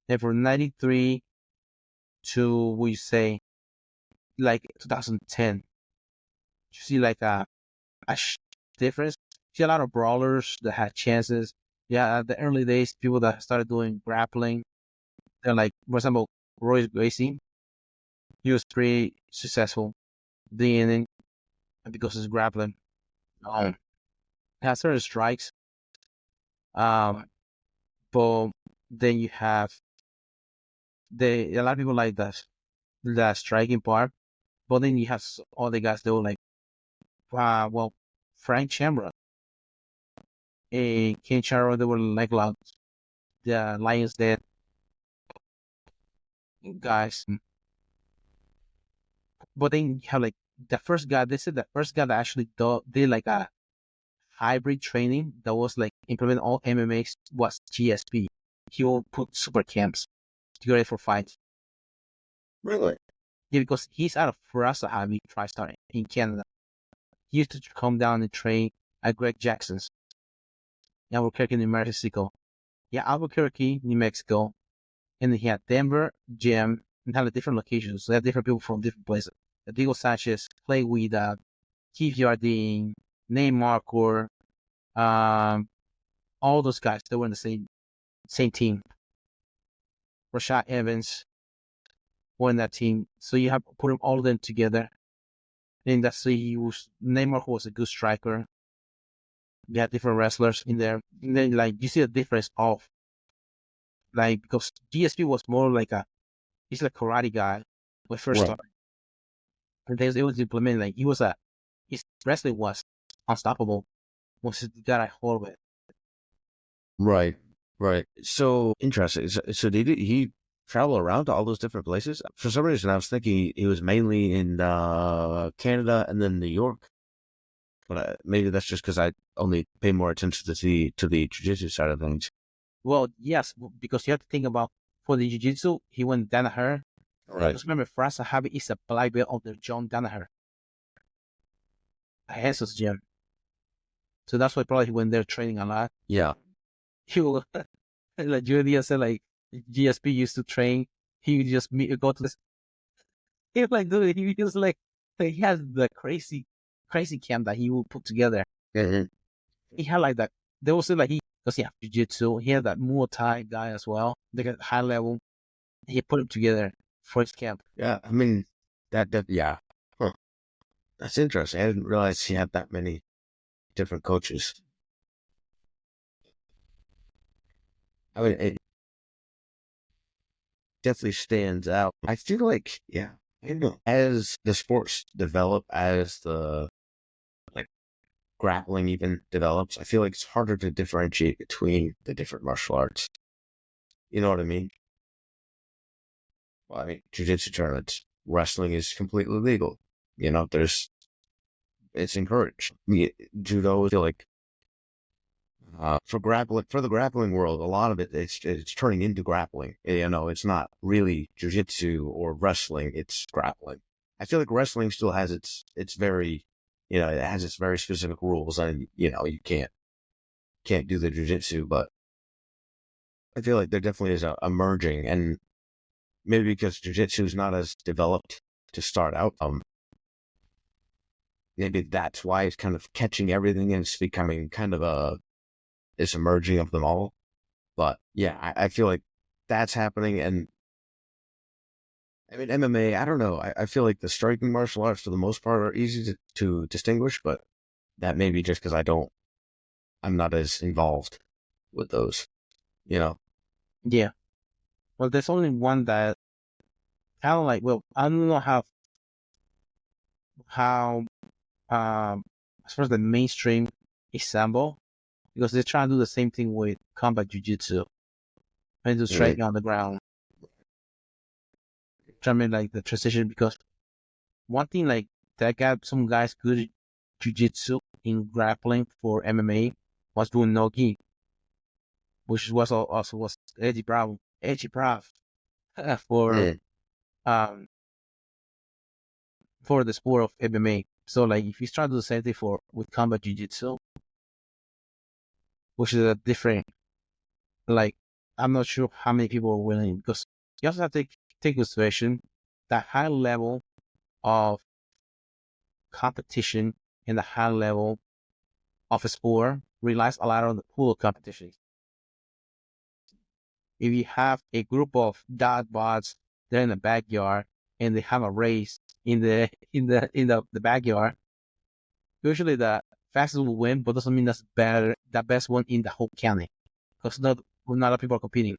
And from 93 to, we say, like 2010, you see like a difference. See a lot of brawlers that had chances. Yeah, at the early days, people that started doing grappling, they're like, for example, Gracie. He was pretty successful doing it because he's grappling. He has certain strikes. But then you have a lot of people like that striking part. But then you have all the guys that were like, well, Frank Chambra and Ken Charo, they were like the Lions Den guys. But then you have like the first guy. They said the first guy that actually did like a hybrid training that was like implement all MMA was GSP. He will put super camps to get ready for fights. Really? Yeah, because he's out of Farasahabi TriStar in Canada. He used to come down and train at Greg Jackson's in Albuquerque, New Mexico. Yeah, Albuquerque, New Mexico. And then he had Denver, Jim, and had different locations. So they had different people from different places. Diego Sanchez, Clay Guida, Keith Jardine, Nate Marquardt, all those guys, they were in the same team. Rashad Evans were in that team. So you have to put them all of them together. And that's Nate Marquardt was a good striker. You had different wrestlers in there. And then like you see the difference of like because GSP was more like he's like a karate guy when first started. And they was implemented like his wrestling was unstoppable once he got a hold of it. Right. So interesting. So did he travel around to all those different places? For some reason, I was thinking he was mainly in Canada and then New York. But maybe that's just because I only pay more attention to the jiu-jitsu side of things. Well, yes, because you have to think about for the jiu-jitsu, he went Danaher. Right. Just remember, Faraz Sahabi is a black belt under John Danaher, a Jesus gym. So that's why probably he went there training a lot. Yeah. He will, like Julia said, like GSP used to train. He would just go to this. He was like, dude, he was like he has the crazy camp that he will put together. Mm-hmm. He had like that. There was like because he had jiu-jitsu. He had that Muay Thai guy as well. They got high level. He put them together for his camp. Yeah. I mean, that yeah. Huh. That's interesting. I didn't realize he had that many different coaches. I mean, it definitely stands out. I feel like, yeah, I don't know, as the sports develop, as the like grappling even develops, I feel like it's harder to differentiate between the different martial arts. You know what I mean? Well, I mean, jiu-jitsu tournaments, wrestling is completely legal. You know, it's encouraged. Judo, I feel like for the grappling world, a lot of it's turning into grappling. You know, it's not really jiu-jitsu or wrestling; it's grappling. I feel like wrestling still has its very, you know, it has its very specific rules, and you know, you can't do the jiu-jitsu, but I feel like there definitely is a merging, and maybe because jiu-jitsu is not as developed to start out, maybe that's why it's kind of catching everything and it's becoming kind of it's a merging of them all. But yeah, I feel like that's happening. And I mean, MMA, I don't know. I feel like the striking martial arts for the most part are easy to distinguish, but that may be just because I'm not as involved with those, you know? Yeah. Well, there's only one that kind of like, well, I don't know how as far as the mainstream is Sambo, because they're trying to do the same thing with combat jiu-jitsu. And to striking on the ground. Trying to make like the transition because one thing like that got some guys good at jiu-jitsu in grappling for MMA was doing no gi, which was also was Eddie Bravo for um for the sport of MMA. So like if you try to do the same thing with combat jiu-jitsu, which is a different like I'm not sure how many people are willing because you also have to take consideration that high level of competition and the high level of a sport relies a lot on the pool of competition. If you have a group of dot bots, they're in the backyard and they have a race in the backyard, usually the fastest will win, but doesn't mean that's better the best one in the whole county. Because not a lot of people are competing.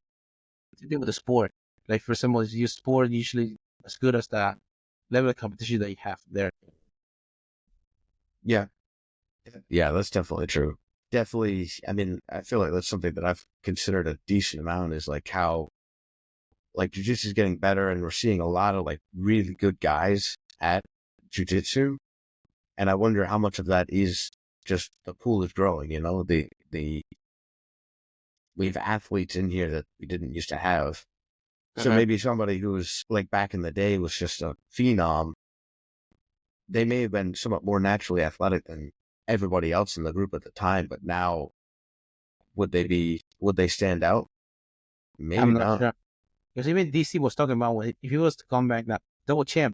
To do with the sport. Like for example, your sport usually as good as the level of competition that you have there. Yeah. Yeah, that's definitely true. Definitely, I mean, I feel like that's something that I've considered a decent amount is like how like jiu-jitsu is getting better and we're seeing a lot of like really good guys at jiu-jitsu. And I wonder how much of that is just the pool is growing. You know, we have athletes in here that we didn't used to have. So maybe somebody who was like back in the day was just a phenom. They may have been somewhat more naturally athletic than everybody else in the group at the time, but now would they stand out? Maybe I'm not not. sure. Because even DC was talking about if he was to come back, that double champ,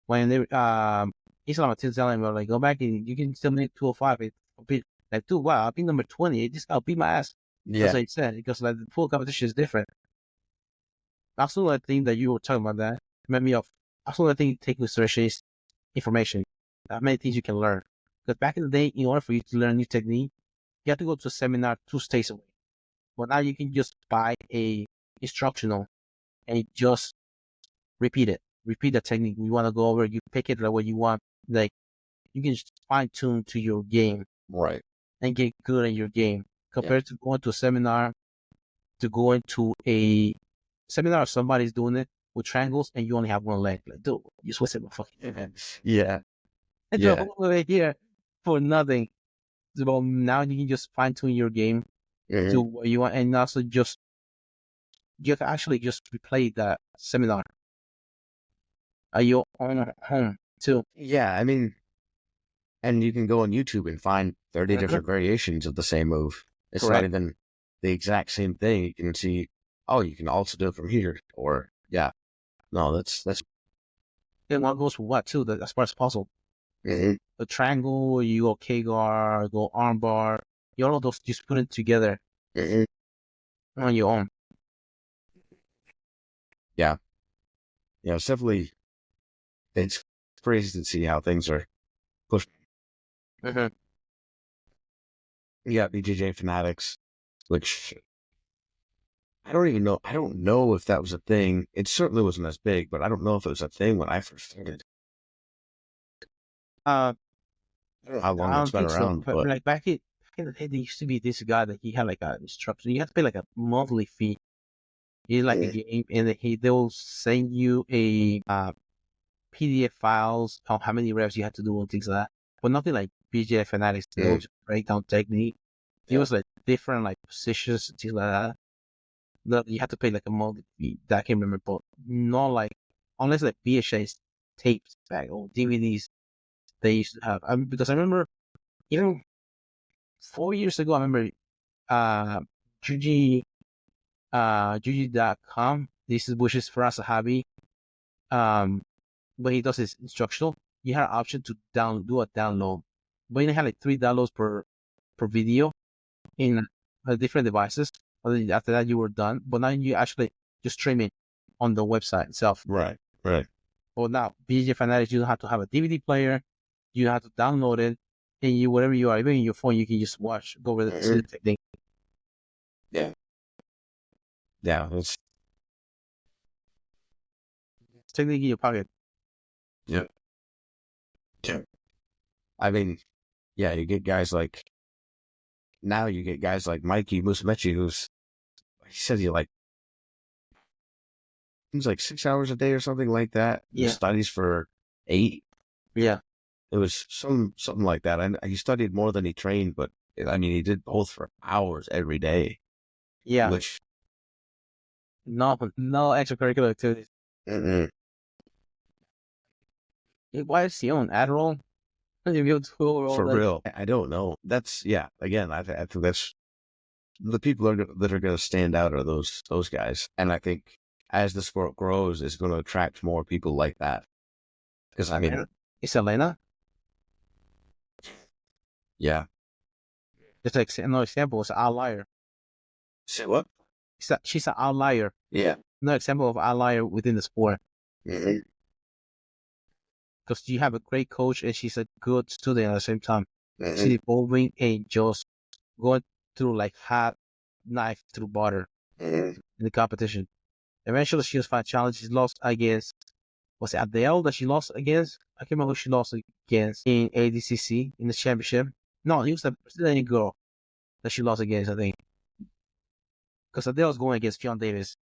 when they Islam was telling him, like, go back and you can still make 205. It's a bit like, dude, wow, I'll be number 20. This guy beat my ass. That's Yeah. what he said. Because like the full competition is different. Also, I think that you were talking about that made me off. Also, I think taking consideration is information. Many things you can learn. Because back in the day, in order for you to learn a new technique, you have to go to a seminar 2 states away. But now you can just buy a instructional and just repeat it. Repeat the technique you want to go over. You pick it like what you want. Like you can just fine tune to your game Right. and get good at your game compared to going to a seminar, to going to a seminar if somebody's doing it with triangles and you only have one leg. Like, dude, you switch it, motherfucker. Yeah. And the whole way here for nothing. So now you can just fine tune your game to what you want, and also just you can actually just replay that seminar at your own home too. Yeah. I mean, and you can go on YouTube and find 30 different variations of the same move. It's not Correct. even the exact same thing. You can see, oh, you can also do it from here. Or, yeah. No, that's And what goes for what too? As far as puzzle, the triangle, you go K guard, go arm bar, you all of those just put it together on your own. yeah. Yeah, it's definitely, it's crazy to see how things are pushed. Mm-hmm. You got BJJ fanatics, which I don't even know. I don't know if that was a thing. It certainly wasn't as big, but I don't know if it was a thing when I first started. Uh, I don't know how long I it's don't been think so. around, But but like back in the day, there used to be this guy that he had like a instruction. You have to pay like a monthly fee. It's like a game, and they'll send you a PDF files on how many reps you have to do and things like that. But nothing like BJJ fanatics. They'll just break down technique. It was like different like positions and things like that. That you have to pay like a monthly fee. That I can remember, but not like unless like VHS tapes back or DVDs they used to have. Because I remember even 4 years ago, I remember Juji Juji.com. This is Bush's Faraz Sahabi. When he does his instructional, you had an option to do a download. But you had like 3 downloads per video in different devices. After that, you were done. But now you actually just stream it on the website itself. right. Right. But now, BJJ Fanatics, you don't have to have a DVD player. You have to download it. And you, wherever you are, even in your phone, you can just watch, go over the technique. Yeah. Yeah. Technique in your pocket. Yeah. Yeah. I mean, yeah, you get guys like, now you get guys like Mikey Musumeci, he said he's like 6 hours a day or something like that. Yeah. He studies for 8. Yeah. It was something like that. And he studied more than he trained, but I mean, he did both for hours every day. Yeah. Which, No extracurricular activities. Why is he on Adderall? for real, I don't know. That's, yeah, again, I think that's the people that are going to stand out are those guys. And I think as the sport grows, it's going to attract more people like that. Because, I mean, It's Elena. yeah. Just like another example is an outlier. Say what? She's an outlier. Yeah. Another example of outlier within the sport. Because you have a great coach and she's a good student at the same time. She's evolving and just going through like hot knife through butter in the competition. Eventually, she was find challenge. She lost against, was it Adele that she lost against? I can't remember who she lost against in ADCC in the championship. No, it was a Brazilian girl that she lost against, I think. Because Adele was going against John Davis.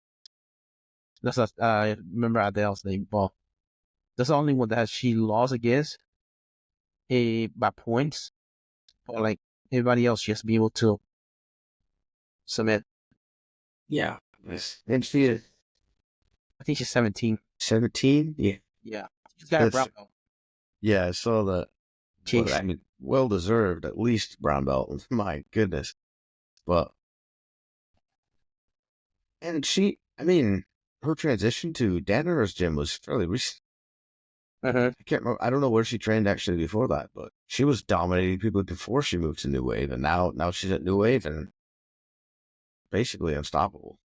That's I remember Adele's name. Well, that's the only one that she lost against by points. But like everybody else, she has to be able to submit. Yeah. And she is I think she's 17. 17? Yeah. Yeah. She's got a That's, brown belt. yeah, I saw that. But Jeez. I mean, well deserved, at least brown belt. My goodness. But, and she, I mean, her transition to Danaher's gym was fairly recent. Uh-huh. I can't remember. I don't know where she trained actually before that, but she was dominating people before she moved to New Wave, and now she's at New Wave and basically unstoppable.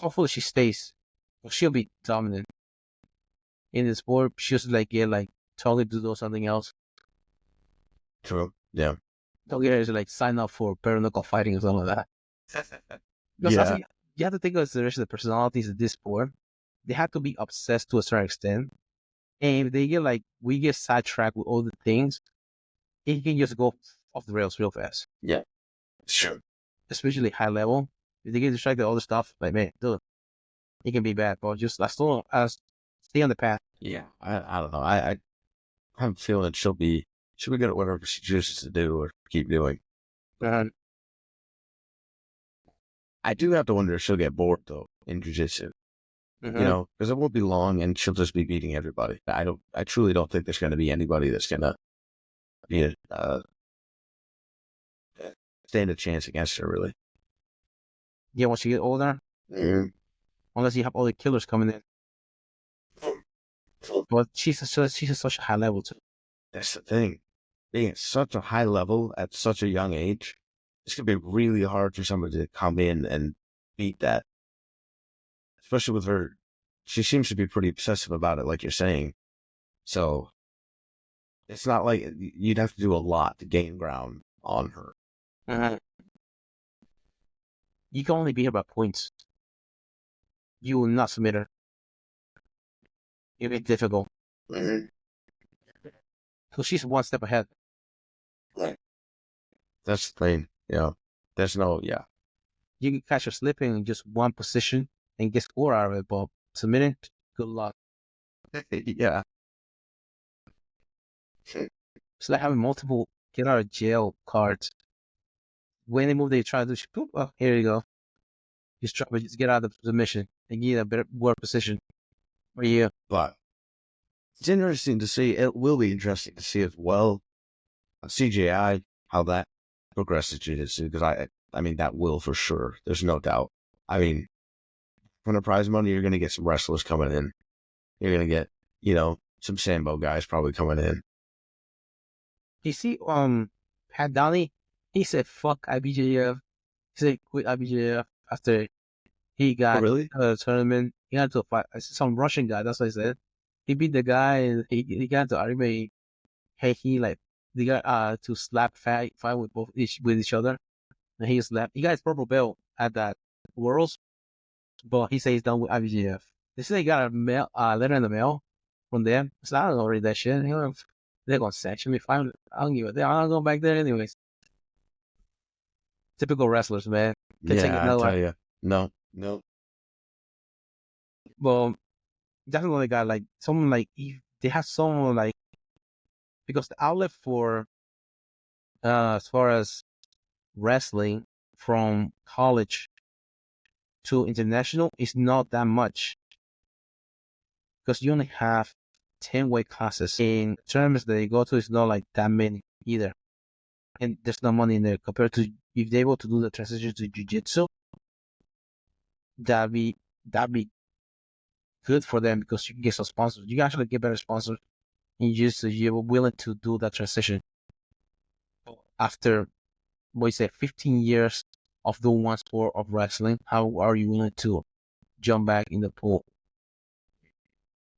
Hopefully she stays. Well, she'll be dominant in the sport. She'll just like get like totally to do something else. True. Yeah. Don't get her to like sign up for bare knuckle fighting or something like that. Because I Yeah. think you have to take into consideration the personalities of this sport. They have to be obsessed to a certain extent. And if they get like we get sidetracked with all the things, it can just go off the rails real fast. Yeah. Sure. Especially high level. If they get distracted with all the stuff, like man, dude, it can be bad. But just as long as stay on the path. Yeah. I don't know. I have a feeling she'll be good at whatever she chooses to do or keep doing. I do have to wonder if she'll get bored though in jiu-jitsu. You know, because it won't be long and she'll just be beating everybody. I truly don't think there's going to be anybody that's going to be stand a chance against her, really. Yeah, once you get older, unless you have all the killers coming in. But she's at such a high level too. That's the thing. Being at such a high level at such a young age, it's going to be really hard for somebody to come in and beat that. Especially with her, she seems to be pretty obsessive about it, like you're saying. So it's not like you'd have to do a lot to gain ground on her. You can only beat her by points. You will not submit her. It'll be difficult. So she's one step ahead. That's the thing. Yeah. There's no, yeah. You can catch her slipping in just one position and get score out of it, but submitting, good luck. Yeah. It's like having multiple get out of jail cards. When they move, they try to do, oh, here you go. Just get out of the submission and get a better, worse position. For you. But it's interesting to see. It will be interesting to see as well. CGI, how that progresses jiu-jitsu, because I mean, that will for sure. There's no doubt. I mean, from the prize money, you're going to get some wrestlers coming in. You're going to get, some Sambo guys probably coming in. You see, Pat Downey, he said, fuck IBJF. He said, quit IBJF after he got really? a tournament. He got to a fight. Some Russian guy, that's what he said. He beat the guy and he got to argument. Hey, they got to slap fight with each other. And he slapped. He got his purple belt at that Worlds, but he says he's done with IBJF. They say he got a letter in the mail from them. So I don't know, read that shit. They're gonna sanction me. I don't give a damn. I'm gonna go back there anyways. Typical wrestlers, man. Yeah, I tell you. No. Well, definitely got like someone like they have someone like because the outlet for as far as wrestling from college to international is not that much because you only have 10 weight classes in tournaments that you go to. It's not like that many either, and there's no money in there compared to if they're able to do the transition to jiu-jitsu. That'd be good for them because you can get some sponsors. You can actually get better sponsors in jiu-jitsu. You're willing to do that transition after, 15 years of doing one sport of wrestling. How are you willing to jump back in the pool?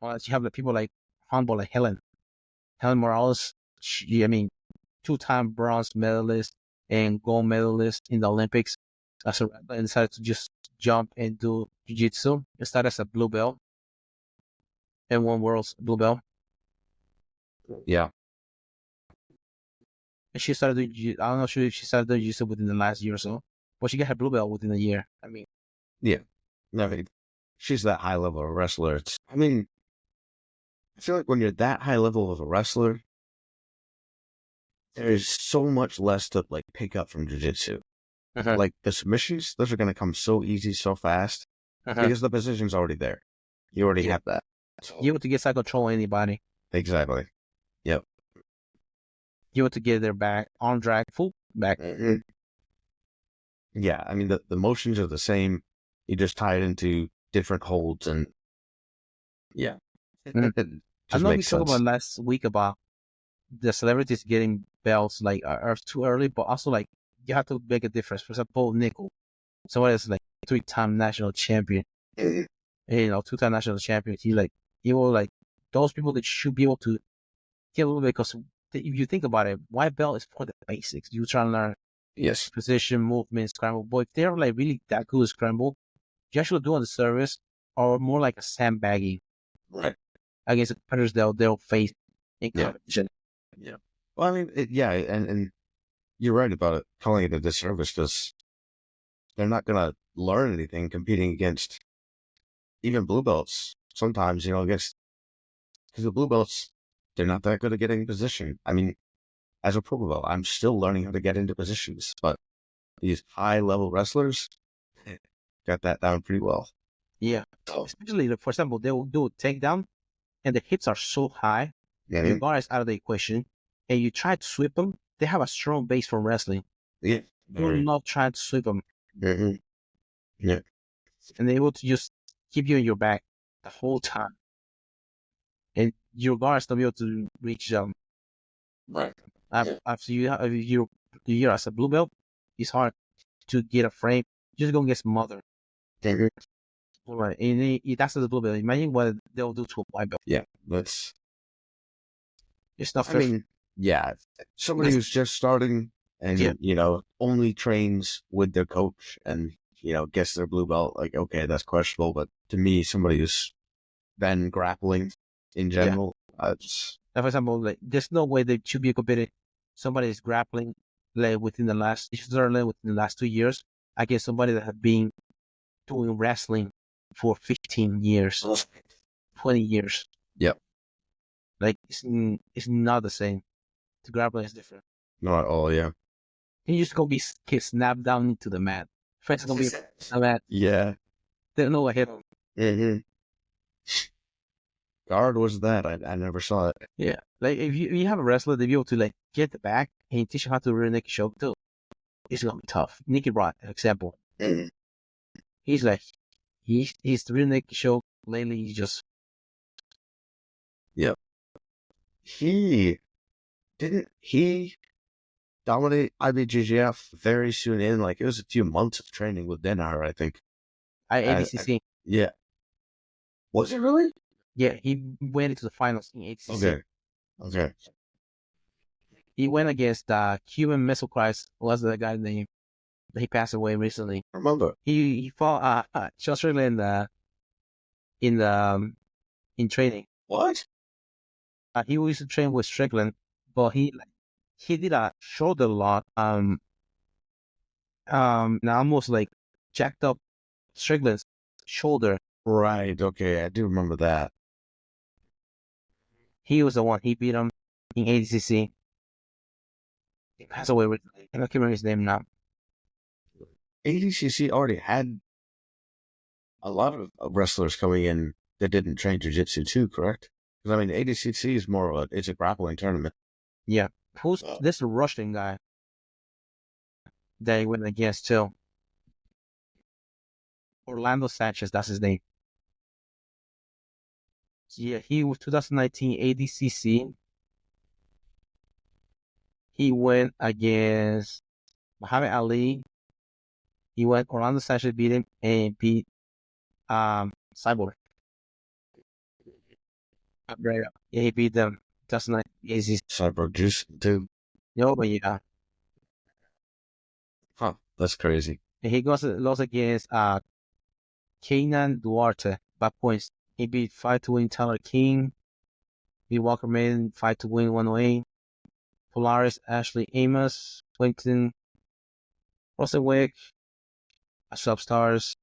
Well, you have the people like handball, like Helen Morales. Two-time bronze medalist and gold medalist in the Olympics. As a wrestler, and decided to just jump and do jiu-jitsu. It started as a blue belt and won world's blue belt. Yeah. And she started doing, I'm not sure if she started doing jiu-jitsu within the last year or so, but she got her blue belt within a year. Yeah. She's that high level of wrestler. I feel like when you're that high level of a wrestler, there's so much less to like pick up from jiu-jitsu. Like the submissions, those are going to come so easy, so fast because the position's already there. You already have that. So, You want to get side control on anybody. exactly. Yep. You want to get their back, arm drag, full back. Yeah, I mean, the motions are the same. You just tie it into different holds and yeah. Mhm. It I just know we makes talked sense. about last week about the celebrities getting belts like are too early, but also like you have to make a difference. For example, Nickel, someone that's like 3-time national champion, Mhm. you know, 2-time national champion. He will like those people that should be able to get a little bit because if you think about it, white belt is for the basics. You try to learn Yes. position, movement, scramble. But if they're like really that good at scramble, you actually doing the service or more like a sandbagging Right. against the competitors they'll face in Yeah. competition. Yeah. Well, I mean, yeah, and you're right about it, calling it a disservice because they're not going to learn anything competing against even blue belts. Sometimes, against because the blue belts, they're not that good at getting in position. I mean, as a purple belt, I'm still learning how to get into positions, but these high level wrestlers got that down pretty well. Yeah. So, Especially, for example, they will do a takedown and the hips are so high, your yeah, guard is out of the equation, and you try to sweep them, they have a strong base from wrestling. yeah, You're not trying to sweep them, mm-hmm. Yeah, and they're able to just keep you in your back the whole time. And your guards not be able to reach them. right. After you're as a blue belt, it's hard to get a frame. You're just gonna get smothered. Mhm. Right. And that's the blue belt. Imagine what they'll do to a white belt. Yeah, that's. It's not I fair. mean, yeah, somebody who's just starting Yeah. and only trains with their coach and gets their blue belt, like okay, that's questionable. But to me, somebody who's been grappling in Yeah. general, it's Like, for example, like there's no way they should be competing. Somebody is grappling like within the last 2 years against somebody that have been doing wrestling for 15 years, 20 years. yep, Like it's not the same. The grappling is different. not at all. Yeah, You're just gonna be snapped down into the mat. Friends gonna be on the mat. yeah. They don't know what hit them. Mm-hmm. Guard was that? I never saw it. Yeah. Like if you have a wrestler, they be able to like get the back and teach you how to rear naked choke too. It's gonna be tough. Nicky Rod, example. Mhm. He's like he's the real naked choke. Lately he's just Yep. He he dominate IBJJF very soon in. Like it was a few months of training with Denhar, I think. ADCC. Yeah. Was it really? Yeah, he went into the finals in ADCC. Okay. Okay. He went against Cuban Missile Christ. Was the guy name? He passed away recently. Remember. He fought Sean Strickland in the in training. What? He used to train with Strickland, but he did a shoulder lock. Now almost like jacked up Strickland's shoulder. Right. Okay. I do remember that. He was the one. He beat him in ADCC. He passed away recently. I can't remember his name now. ADCC already had a lot of wrestlers coming in that didn't train jiu-jitsu too, correct? Because I mean, ADCC is more of it's a grappling tournament. Yeah. Who's this Russian guy that he went against too? Orlando Sanchez, that's his name. Yeah, he was 2019 ADCC. He went against Muhammad Ali. He went Orlando Sanchez beat him and beat Cyborg. Right. Yeah, he beat them. 2019 ADCC. Cyber Juice too. No, but yeah. Huh. That's crazy. And he lost against Kenan Duarte by points. He beat 5-2 Tyler King. Beat Walker Maiden 5-1 108. Polaris Ashley Amos. Quentin Rosenwick. Substars.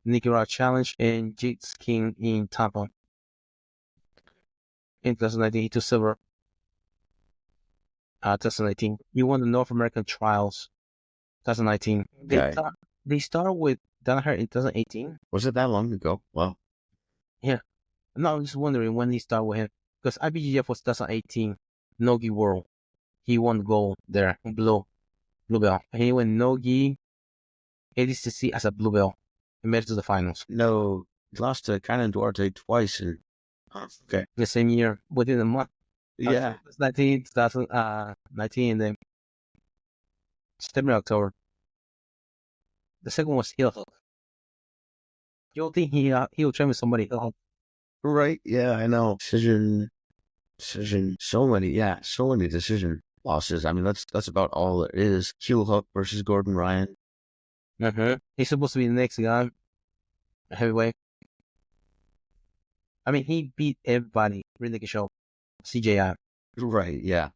Nicky Rod Challenge. And Jits King in Tampa. In 2019, he took silver. 2019. He won the North American Trials 2019. Okay. They started with Danaher in 2018. Was it that long ago? Well, Yeah. No, I'm just wondering when he started with him. Because IBJJF was 2018. Nogi World. He won gold there. Blue belt. And he went Nogi ADCC as a blue belt. He made it to the finals. no, he lost to Kron Duarte twice. Okay. The same year, within a month. Yeah. 2019, and then September, October. The second one was heel hook. You don't think he'll train with somebody heel hook? Right. Yeah, I know. Decision. So many decision losses. I mean, that's about all it is. Heel hook versus Gordon Ryan. He's supposed to be the next guy, heavyweight. I mean, he beat everybody. Really good show. CJI. Right. Yeah.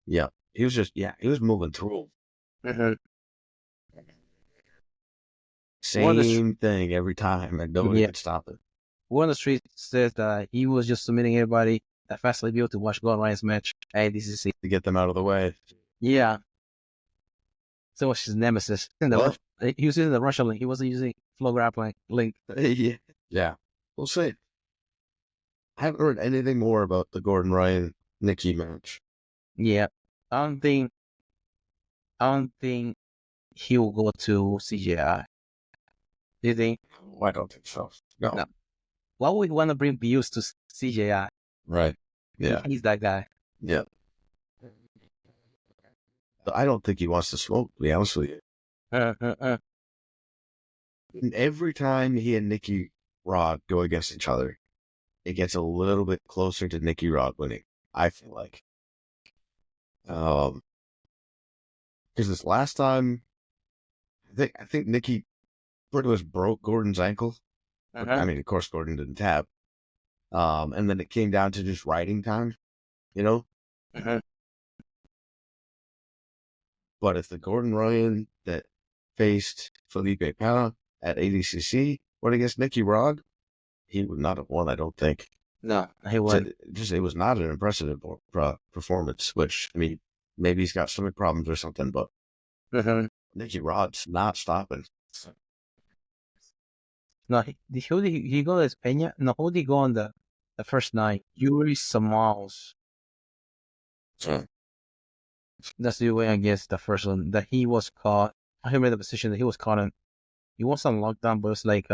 Yeah. He was moving through. Same thing every time, and nobody could stop it. One of the streets says that he was just submitting everybody that fastly be able to watch Gordon Ryan's match at ADCC to get them out of the way. Yeah. So was his nemesis. He was using the Russian link. He wasn't using Flow Grappling link. Yeah. We'll see. I haven't heard anything more about the Gordon Ryan Nikki match. Yeah. I don't think he will go to CGI. Do you think? I don't think so. No. Why would we want to bring views to CGI? Right. Yeah. He's that guy. Yeah. I don't think he wants to smoke, to be honest with you. And every time he and Nicky Rod go against each other, it gets a little bit closer to Nicky Rod winning, I feel like. Because this last time, I think Nicky pretty much broke Gordon's ankle. I mean, of course, Gordon didn't tap. And then it came down to just riding time, you know? But if the Gordon Ryan that faced Felipe Pena at ADCC went against Nicky Rod, he would not have won, I don't think. No, he won. It was not an impressive performance, which, I mean, maybe he's got stomach problems or something, but Nicky Rod's not stopping. No, who did he go as Pena? No, who did he go on the first night? Yuri Samals. That's the way I guess the first one that he was caught. I remember the position that he was caught in. He was on lockdown, but it was like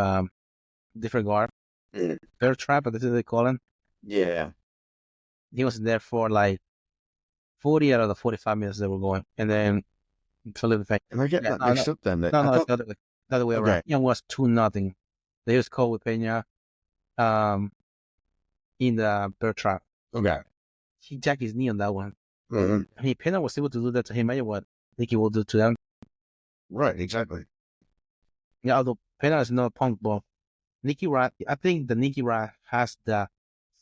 different guard. Bear trap, that's what they call him. Yeah. He was there for like 40 out of the 45 minutes they were going, and then Felipe Pena. Am I getting that mixed up then? No, it's the other way around. It was 2-0. They was caught with Pena in the bear trap. Okay. He jacked his knee on that one. I mean, Pena was able to do that to him. Imagine what Nicky will do to them. Right, exactly. Yeah, although Pena is not a punk, but Nicky Rod, I think the Nicky Rod has the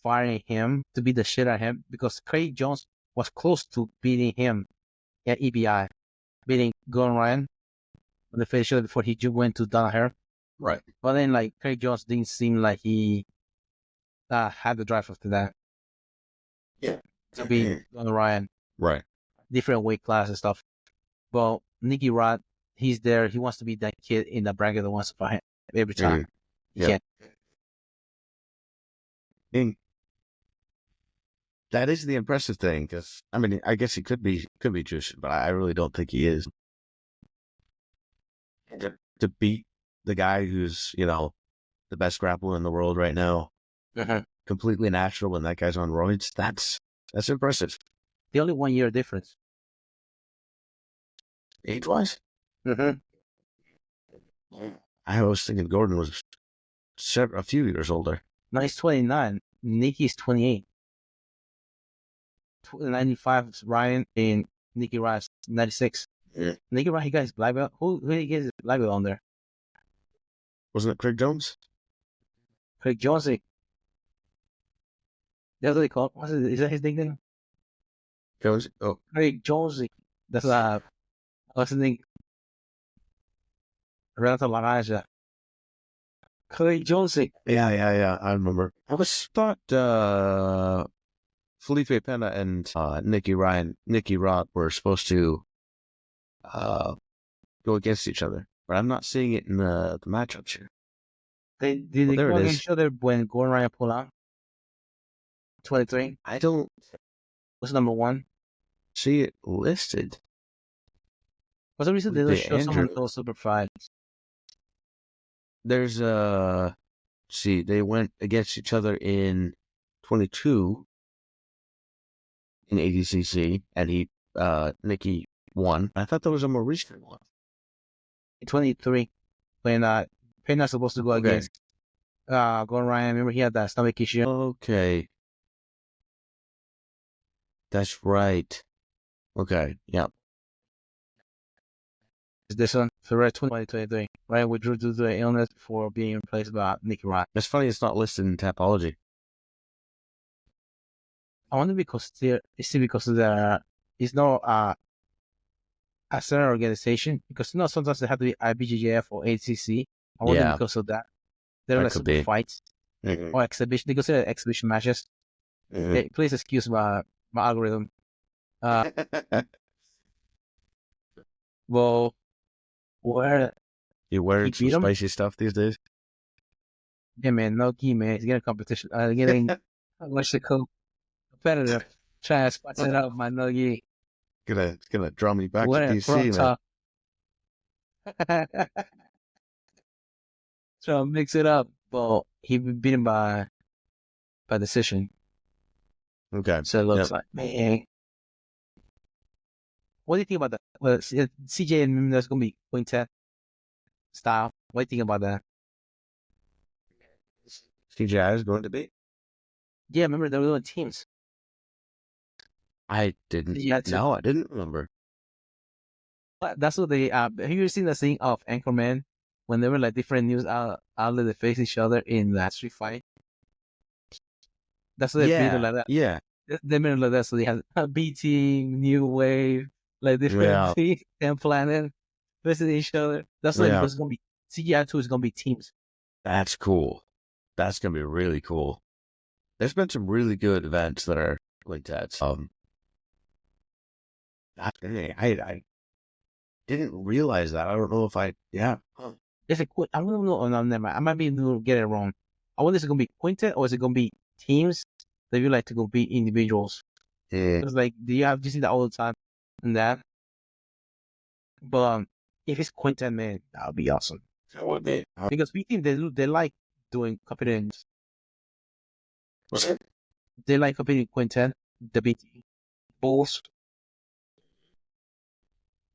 fire in him to beat the shit out of him because Craig Jones was close to beating him at EBI, beating Gordon Ryan on the face show before he went to Danaher. Right. But then, like, Craig Jones didn't seem like he had the drive after that. Yeah. To beat Gordon Ryan. Right. Different weight class and stuff. But Nicky Rod, he's there. He wants to be that kid in the bracket that wants to fight him every time. Yeah. That is the impressive thing, because I mean, I guess he could be juiced, but I really don't think he is. To beat the guy who's, you know, the best grappler in the world right now, completely natural, and that guy's on roids, that's impressive. The only 1 year difference. Age-wise? I was thinking Gordon was a few years older. No, he's 29. Nicky's 28. 95 is Ryan, and Nicky Rod 96. Nicky Rod, he got his black belt. Who did he get his black belt on there? Wasn't it Craig Jones? Craig Jonesy. That's what they call it. Is that his nickname? Jones? Oh. Craig Jonesy. That's what's his name? Renato Laraja. Craig Jonesy. Yeah, I remember. I was thought Felipe Pena and Nicky Rod were supposed to go against each other, but I'm not seeing it in the matchups here. Did Well, they there go it against is. each other when Gordon Ryan pulled out? 23 I don't was number one. see it listed. For some reason, they don't Felipe show some of Andrew. those super fights. There's see, they went against each other in 22 in ADCC, and Nicky won. I thought there was a more recent one. In 23, when Pena's supposed to go Okay. against Gordon Ryan. Remember, he had that stomach issue. Okay. That's right. Okay. Yeah. This one, February 2023. Ryan withdrew due to an illness before being replaced by Nicky Ryan. It's funny it's not listed in Tapology. I wonder because it's because there is no a certain organization, because sometimes they have to be IBJJF or ACC. I wonder Yeah. because of that. They're That like could super be. fights or exhibition. They consider exhibition matches. Hey, please excuse my algorithm. Well, where You wearing he some beat him? spicy stuff these days? Yeah, man, no key, man. He's getting competition. Getting what's it called? Competitive. Trying to spice it up, my no gi. Gonna draw me back to What a DC, front man. top. So mix it up. Well, he beat him by decision. Okay. So it looks like, man. What do you think about that? Well, CJ and that's gonna be quintet style. What do you think about that? CGI is going to be. Yeah, remember they were doing teams. I didn't. Yeah, No, I didn't remember. that's what they. Have you seen the thing of Anchorman when they were like different news outlets that face each other in that street fight? That's what they made it like that. Yeah. They made it like that, so they had a B team, New Wave, like different things, and Planet facing each other. That's like because it's gonna be CGI 2 is gonna be teams. That's cool. That's gonna be really cool. There's been some really good events that are quintets. I didn't realize that. I don't know if I. Yeah. Huh. Is it? I don't know. No, never mind. I might be getting it wrong. I wonder if it's gonna be quintet or is it gonna be teams that you like to go be individuals? Yeah. It's like, do you see that all the time? And that, but if it's quintet, man, that would be awesome. That would be. Because we think they like doing competing. What's it? They like competing quintet, the BT both.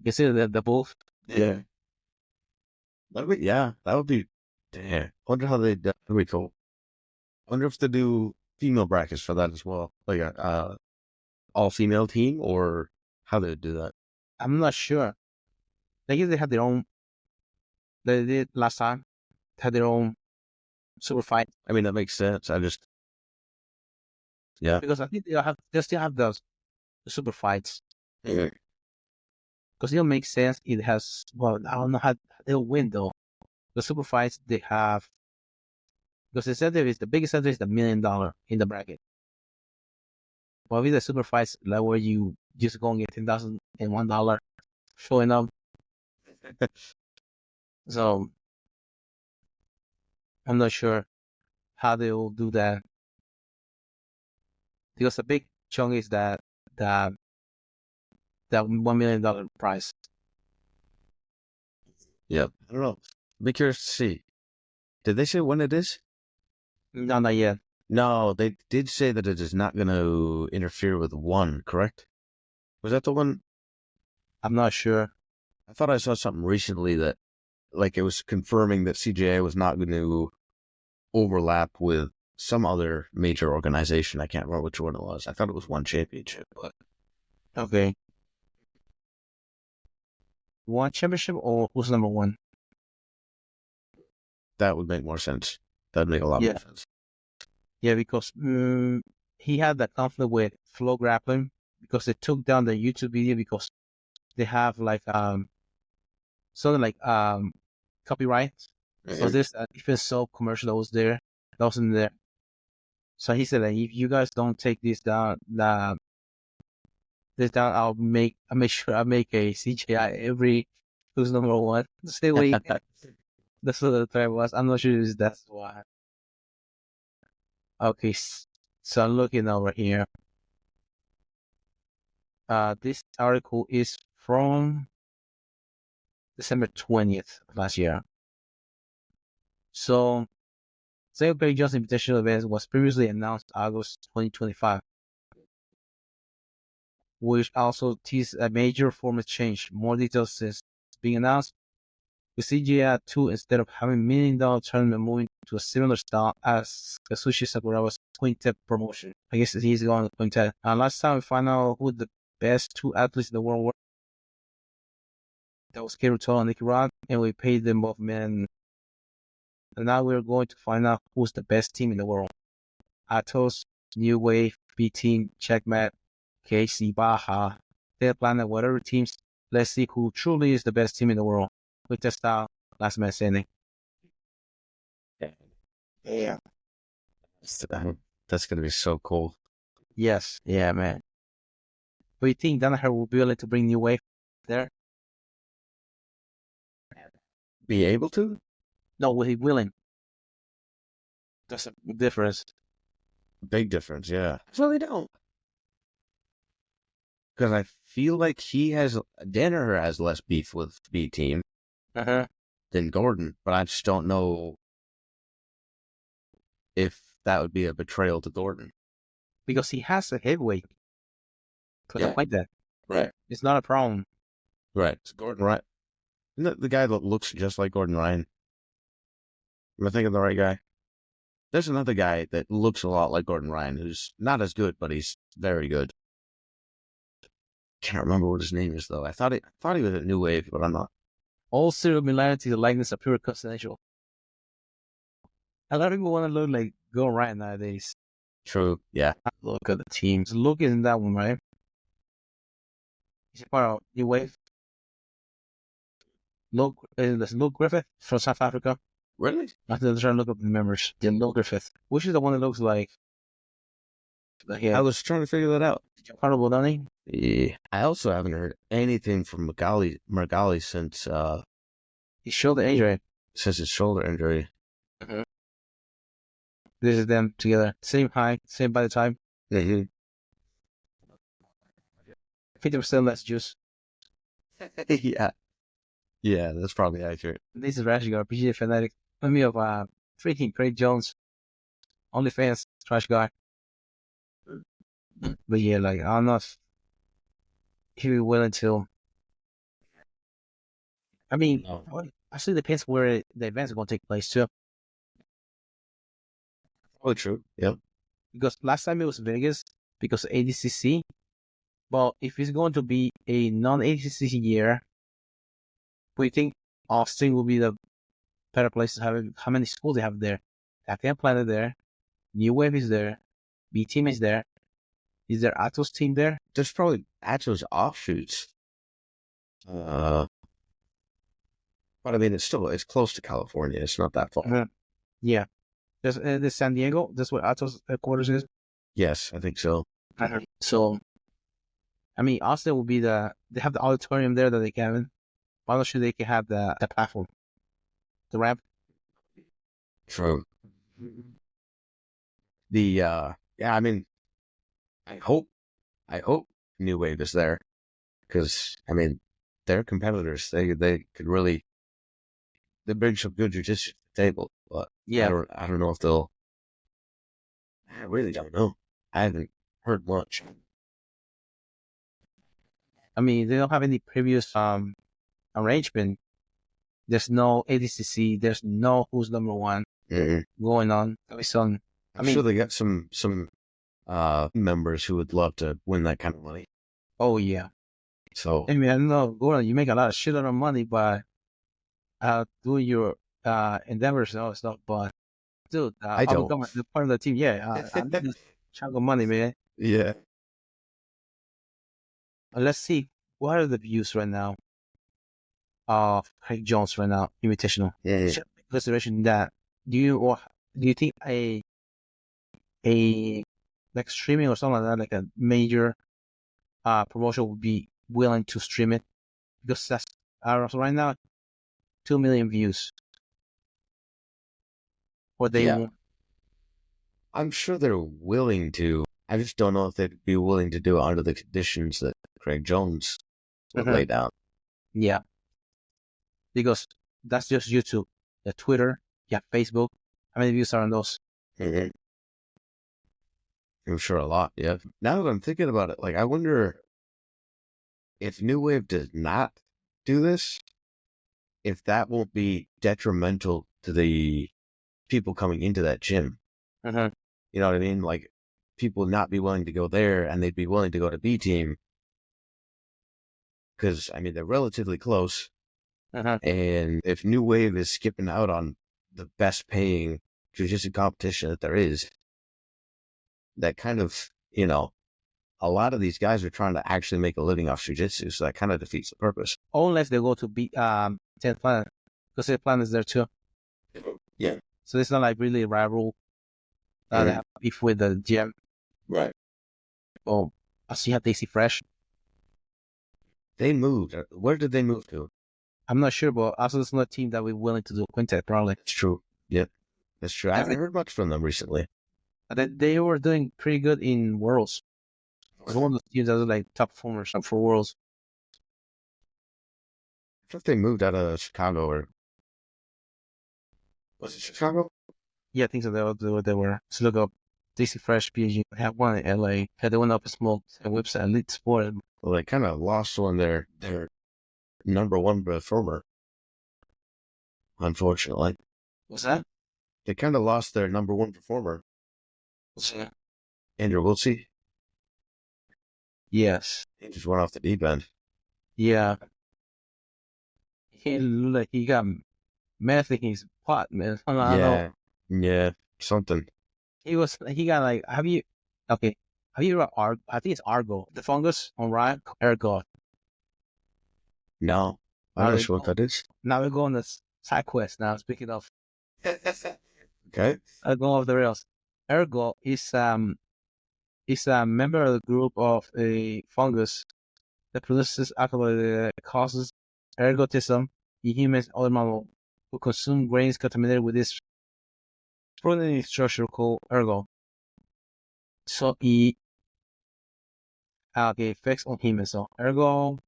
You see the both. Yeah. That would be. Damn. Wonder how they. That would be cool. Wonder if they do female brackets for that as well, like a all female team, or how they would do that. I'm not sure. I guess they have their own. They did last time. They had their own super fight. I mean, that makes sense. Yeah. Because I think they still have the super fights. Yeah. Because it'll make sense. It has, well, I don't know how they'll win though. The super fights they have, because the biggest incentive is the $1 million in the bracket. But with the super fights, like where you just go and get $10,001 showing up. So I'm not sure how they will do that. Because the big chunk is that $1 million prize. Yeah. I don't know. Be curious to see. Did they say when it is? No, not yet. No, they did say that it is not going to interfere with one, correct? Was that the one? I'm not sure. I thought I saw something recently that, like, it was confirming that CJA was not going to overlap with some other major organization. I can't remember which one it was. I thought it was one championship, but okay. One championship or who's number one? that would make more sense. That'd make a lot more sense. Yeah, because he had that conflict with Flow Grappling because they took down the YouTube video because they have like something like copyright. So this even so commercial that was there, that wasn't there. So he said that if you guys don't take this down, I'll make sure I make a CGI every who's number one. Stay away. That's what the threat was. I'm not sure if that's why. Okay, so I'm looking over here. This article is from December 20th last year. So, Sambo Perry Johnson Invitational event was previously announced August 2025, which also teased a major format change. More details since being announced. With CGI 2, instead of having $1 million tournament, moving to a similar style as Kazushi Sakurawa's Quintet promotion. I guess he's going to Quintet. Last time we found out who the best two athletes in the world were. That was Kiruto and Nicky Rod, and we paid them both men. And now we're going to find out who's the best team in the world. Atos, New Wave, B Team, Checkmate, KC, Baja, Dead Planet, whatever teams. Let's see who truly is the best team in the world. With the style, last man standing. Yeah. That's going to be so cool. Yes. Yeah, man. Do you think Danaher will be willing to bring New Wave there? Be able to? No, will he willing? That's a difference. Big difference, yeah. I really don't. Because I feel like Danaher has less beef with B Team than Gordon, but I just don't know if that would be a betrayal to Gordon. Because he has a heavyweight. Yeah. Like that. Right. It's not a problem. Right. It's Gordon Ryan. Isn't that the guy that looks just like Gordon Ryan? Am I thinking of the right guy? There's another guy that looks a lot like Gordon Ryan who's not as good, but he's very good. Can't remember what his name is, though. I thought he was a New Wave, but I'm not. All similarities and likeness are pure coincidental. A lot of people want to look like Gordon Ryan nowadays. True, yeah. Look at the teams. Luke is in that one, right? He's part of New Wave. Luke Griffith from South Africa. Really? I'm trying to look up the members. Yeah, Luke Griffith. Which is the one that looks like I was trying to figure that out. Carnival, don't he? Yeah. I also haven't heard anything from Margali since his shoulder injury. Since his shoulder injury. Mm-hmm. This is them together. Same height, same body type. Mm-hmm. 50% less juice. Yeah. Yeah, that's probably accurate. This is Rash Guy, BJJ fanatic. Let me of freaking Craig Jones. OnlyFans, trash guy. But yeah, like, I'm not he be willing to. I mean, No. actually depends where the events are going to take place too. Probably true. Yep. Because last time it was Vegas because of ADCC. But if it's going to be a non-ADCC year, do you think Austin will be the better place to have it? How many schools they have there? Academy Planet there. New Wave is there. B Team is there. Is there Atos team there? There's probably Atos offshoots. But I mean, it's close to California. It's not that far. Yeah. There's San Diego. That's where Atos headquarters is. Yes, I think so. So, I mean, Austin will be they have the auditorium there that they can. I'm not sure they can have the platform, the ramp. True. Yeah, I mean, I hope New Wave is there because I mean, they're competitors. They could really bring some good jiu-jitsu to the table, but yeah, I don't know if they'll. I really don't know. I haven't heard much. I mean, they don't have any previous arrangement. There's no ADCC. There's no who's number one going on. I'm sure they got some members who would love to win that kind of money. Oh yeah. So I mean, I don't know, Gordon, you make a lot of shit out of money by doing your endeavors and all that stuff, but dude, I don't. become the part of the team. Yeah, I need this chunk of money, man. Yeah. Let's see. What are the views right now of Craig Jones right now, Invitational? Yeah. Consideration that do you think a like streaming or something like that, like a major promotion would be willing to stream it, because that's right now 2 million views for day Yeah, one. I'm sure they're willing to. I just don't know if they'd be willing to do it under the conditions that Craig Jones would lay down. Yeah, because that's just YouTube. The Twitter, yeah, Facebook. How many views are on those? Mm-hmm. I'm sure a lot, yeah. Now that I'm thinking about it, like, I wonder if New Wave does not do this, if that won't be detrimental to the people coming into that gym. Mm-hmm. You know what I mean? Like, people not be willing to go there and they'd be willing to go to B Team because, I mean, they're relatively close. Mm-hmm. And if New Wave is skipping out on the best paying jiu-jitsu competition that there is, that kind of, you know, a lot of these guys are trying to actually make a living off jiu-jitsu, so that kind of defeats the purpose. Unless they go to 10th Planet, because 10th Planet is there too. Yeah. So it's not like really a rival they have beef with the gym. Right. Oh, I see how Daisy Fresh. They moved. Where did they move to? I'm not sure, but also there's another team that we're willing to do quintet probably. It's true. Yep. That's true. I haven't heard much from them recently. They were doing pretty good in Worlds. One of the teams that was like top performers for Worlds. I thought they moved out of Chicago, or was it Chicago? Yeah, I think so. They were. So look up DC Fresh BJJ. Have one in LA. Had the one up in Smoke and website Elite Sport. Well, they kind of lost one their number one performer. Unfortunately, What's that? they kind of lost their number one performer, What's that? Andrew Wiltsey. Yes. He just went off the deep end. Yeah. He got meth in his pot, man. I don't know. Yeah, something. He got like, have you heard of I think it's Argo, the fungus on Riot, Ergo. No, I'm not sure what that is. Now we're going to side quest now, speaking of. Okay. Going off the rails. Ergo is a member of the group of a fungus that produces alcohol that causes ergotism in humans and other mammals who consume grains contaminated with this protein structure called ergo. So it effects on humans. So ergo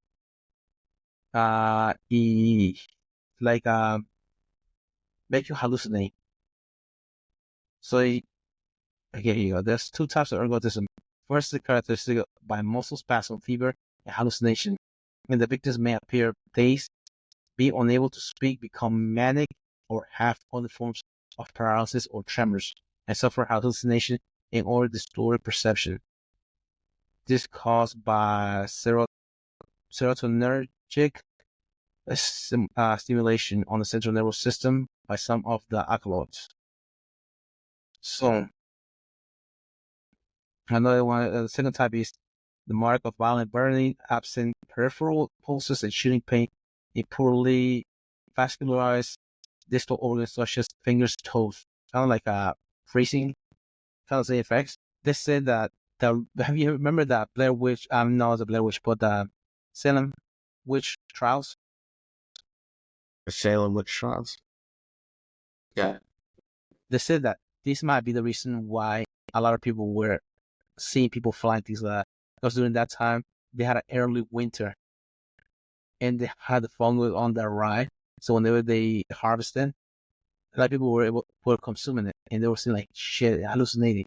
it like make you hallucinate. So here you go. There's two types of ergotism. First, the characteristic by muscle spasm, fever, and hallucination. And the victims may appear dazed, be unable to speak, become manic, or have other forms of paralysis or tremors, and suffer hallucination and or distorted perception. This is caused by serotonergic stimulation on the central nervous system by some of the alkaloids. So, another one, the second type is the mark of violent burning, absent peripheral pulses and shooting pain in poorly vascularized distal organs such as fingers, toes. Kind of like freezing, kind of same effects. They said that have you remember that Blair Witch? Not the Blair Witch, but the Salem Witch trials. The Salem witch trials. Yeah. They said that this might be the reason why a lot of people were seeing people flying things like that. Because during that time, they had an early winter and they had the fungus on their ride. So whenever they harvested, a lot of people were consuming it and they were seeing like shit, hallucinating.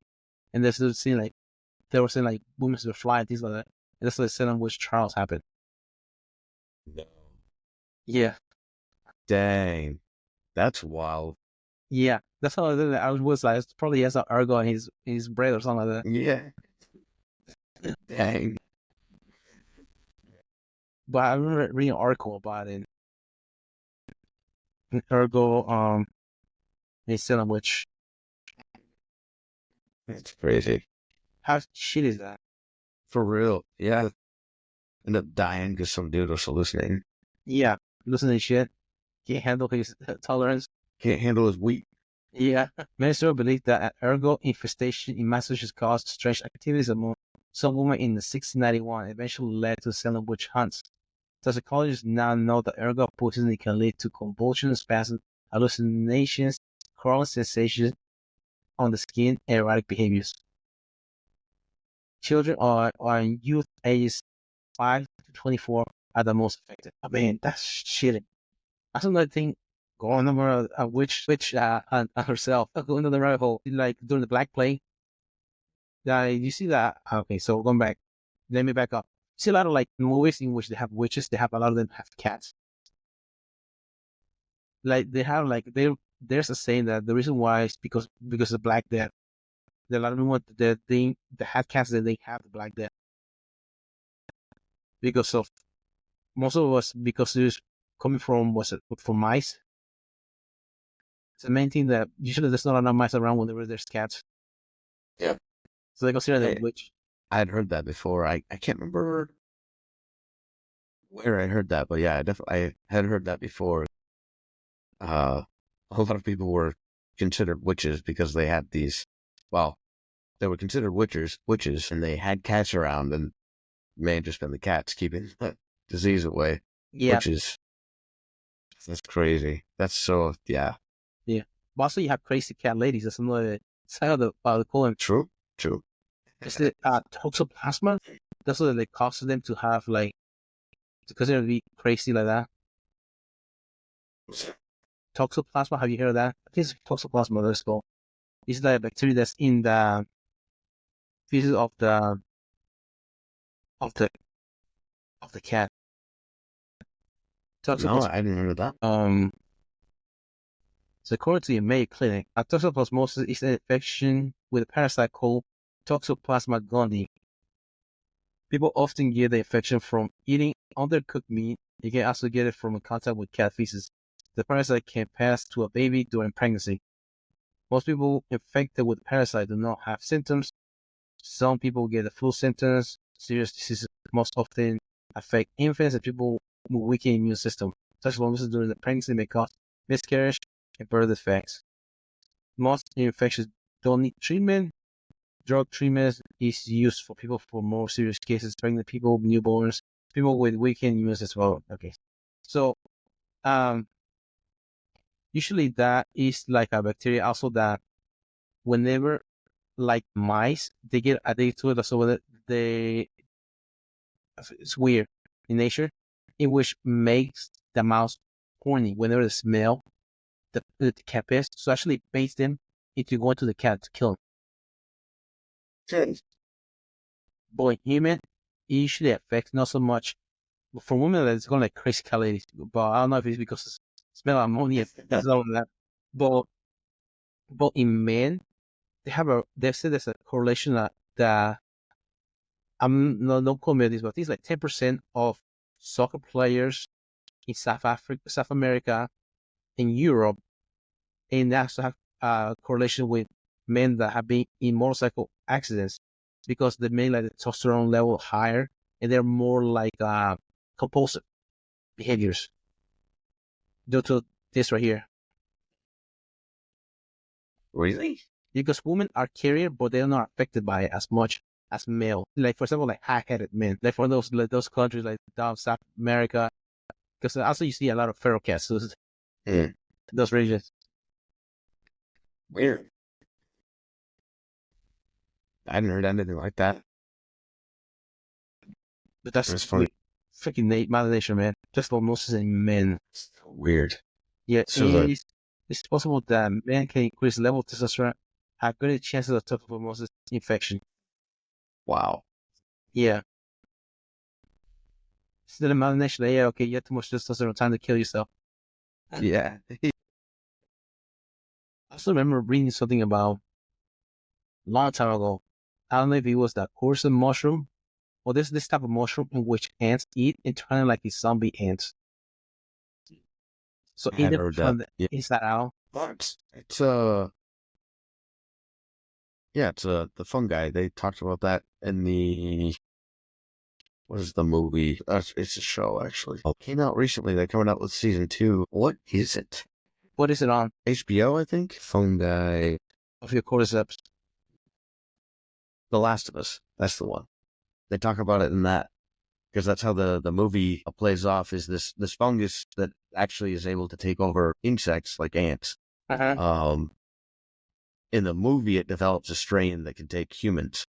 And they were seeing like women were flying, things like that. And that's the Salem witch trials happened. No. Yeah. Dang. That's wild. Yeah. That's how I was like, it's probably he has an ergo in his brain or something like that. Yeah. Dang. But I remember reading an article about it. Ergo, a Salem witch. That's crazy. How shit is that? For real. Yeah. End up dying because some dude was hallucinating. Yeah. Listen to shit. Can't handle his tolerance. Can't handle his wheat. Yeah, many still believe that an ergo infestation in Massachusetts caused strange activities among some women in the 1691, eventually led to Salem witch hunts. Toxicologists now know that ergo poisoning can lead to convulsions, spasms, hallucinations, crawling sensations on the skin, and erratic behaviors. Children are in youth ages 5 to 24 are the most affected. I mean, that's shitty. That's another thing going over a witch and herself going down the rabbit hole. Like during the Black Plague, you see that. Okay, so going back, let me back up. See a lot of like movies in which they have witches. They have a lot of them have cats. Like they have like there's a saying that the reason why is because of Black Death. There are a lot of people that they had cats that they have the Black Death because of most of us because it's coming from was it from mice. It's the main thing that usually there's not enough mice around whenever there's cats. Yeah. So they consider them witch. I had heard that before. I can't remember where I heard that, but yeah, I had heard that before. A lot of people were considered witches because they had these, well, they were considered witches, and they had cats around, and may have just been the cats keeping disease away. Yeah. Which is, that's crazy. That's so, yeah. Yeah. But also you have crazy cat ladies. That's another side of the coin. True. It's the toxoplasma. That's what they cause them to have like to consider to be crazy like that. Toxoplasma, have you heard of that? I think it's toxoplasma that's called. It's the bacteria that's in the feces of the of the cat. No, I didn't hear that. So according to the Mayo Clinic, toxoplasmosis is an infection with a parasite called Toxoplasma gondii. People often get the infection from eating undercooked meat. You can also get it from contact with cat feces. The parasite can pass to a baby during pregnancy. Most people infected with the parasite do not have symptoms. Some people get the flu symptoms. Serious diseases most often affect infants and people with weakened immune system. Toxoplasmosis during the pregnancy may cause miscarriage and birth defects. Most infections don't need treatment. Drug treatment is used for people for more serious cases, pregnant people, newborns, people with weakened immune system as well. Okay. So, usually that is like a bacteria also that whenever like mice, they get addicted to it. So it's weird in nature, in which makes the mouse horny whenever they smell the cat pest. So actually it baits them into going to the cat to kill them. But in human, it usually affects not so much. But for women, it's going like crazy calories. But I don't know if it's because of smell ammonia and all of that. But in men, they say there's a correlation that I'm no don't quote me on this, but it's like 10% of soccer players in South America, in Europe, and also have a correlation with men that have been in motorcycle accidents because they make like the testosterone level higher and they're more like compulsive behaviors due to this right here. Really? Because women are carrier, but they're not affected by it as much as male. Like for example, like high-headed men, like for those countries like down South America, because also you see a lot of feral cats. So those regions. Weird. I hadn't heard anything like that. But that's funny. Freaking Mother Nature, man. Just osmosis in men. Weird. Yeah, So it's possible that men can increase level of testosterone, have greater chances of tuberculosis infection. Wow. Yeah. Still in Mother Nature, yeah, okay, you have too much testosterone, time to kill yourself. Yeah. I also remember reading something about a long time ago. I don't know if it was that Corson mushroom or this type of mushroom in which ants eat and turn like these zombie ants. So I had either heard from that. the inside out. It's yeah, it's the fungi. They talked about that in the what is the movie? It's a show actually. It came out recently. They're coming out with season 2. What is it? What is it on? HBO, I think. Fungi. Of your cordyceps. The Last of Us. That's the one. They talk about it in that because that's how the movie plays off. Is this fungus that actually is able to take over insects like ants. In the movie, it develops a strain that can take humans.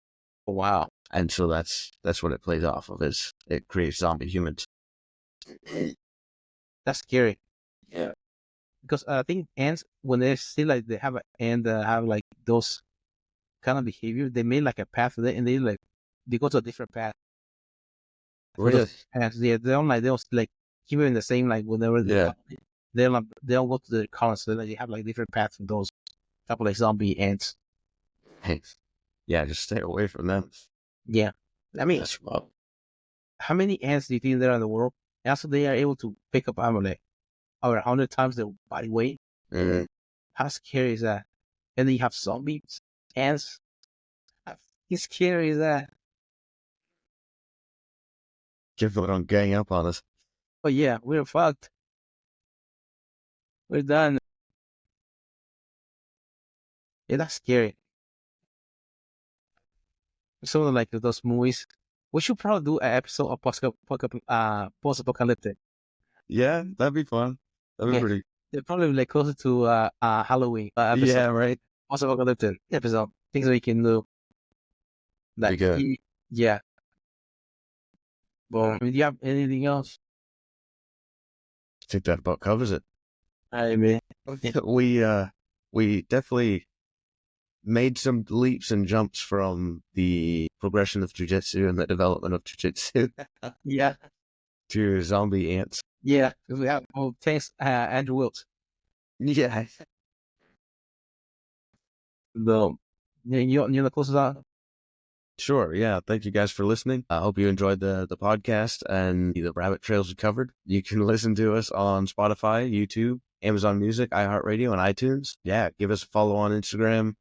Oh, wow. And so that's what it plays off of. Is it creates zombie humans. That's scary. Yeah. Because I think ants, when they see like they have have like those kind of behavior, they made like a path for it, and they go to a different path. Really? Paths. Yeah, they don't like keep it in the same like whenever Yeah. they don't go to the colonies. So they have like different paths for those couple like zombie ants. Hey. Yeah, just stay away from them. Yeah, I mean, That's rough. how many ants do you think there are in the world? And also, they are able to pick up like over 100 times their body weight. Mm-hmm. How scary is that? And then you have zombies, ants. How scary is that? Careful, don't gang up on us. Oh yeah, we're fucked. We're done. Yeah, that's scary. Some of like those movies. We should probably do an episode of post-apocalyptic. Yeah, that'd be fun. That'd be Yeah. pretty. They're probably like closer to Halloween episode. Yeah, right. Post-apocalyptic episode. Things we can do. Be good. Yeah. Well, do you have anything else? I think that about covers it. I mean, We definitely made some leaps and jumps from the progression of jiu-jitsu and the development of jiu-jitsu yeah, to zombie ants. yeah. We have. Oh, thanks, Andrew Wilkes. Yeah. You know the closest out. Sure. Yeah. Thank you guys for listening. I hope you enjoyed the podcast and the rabbit trails we covered. You can listen to us on Spotify, YouTube, Amazon Music, iHeartRadio, and iTunes. Yeah. Give us a follow on Instagram.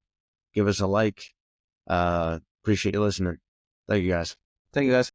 Give us a like. Appreciate you listening. Thank you guys. Thank you guys.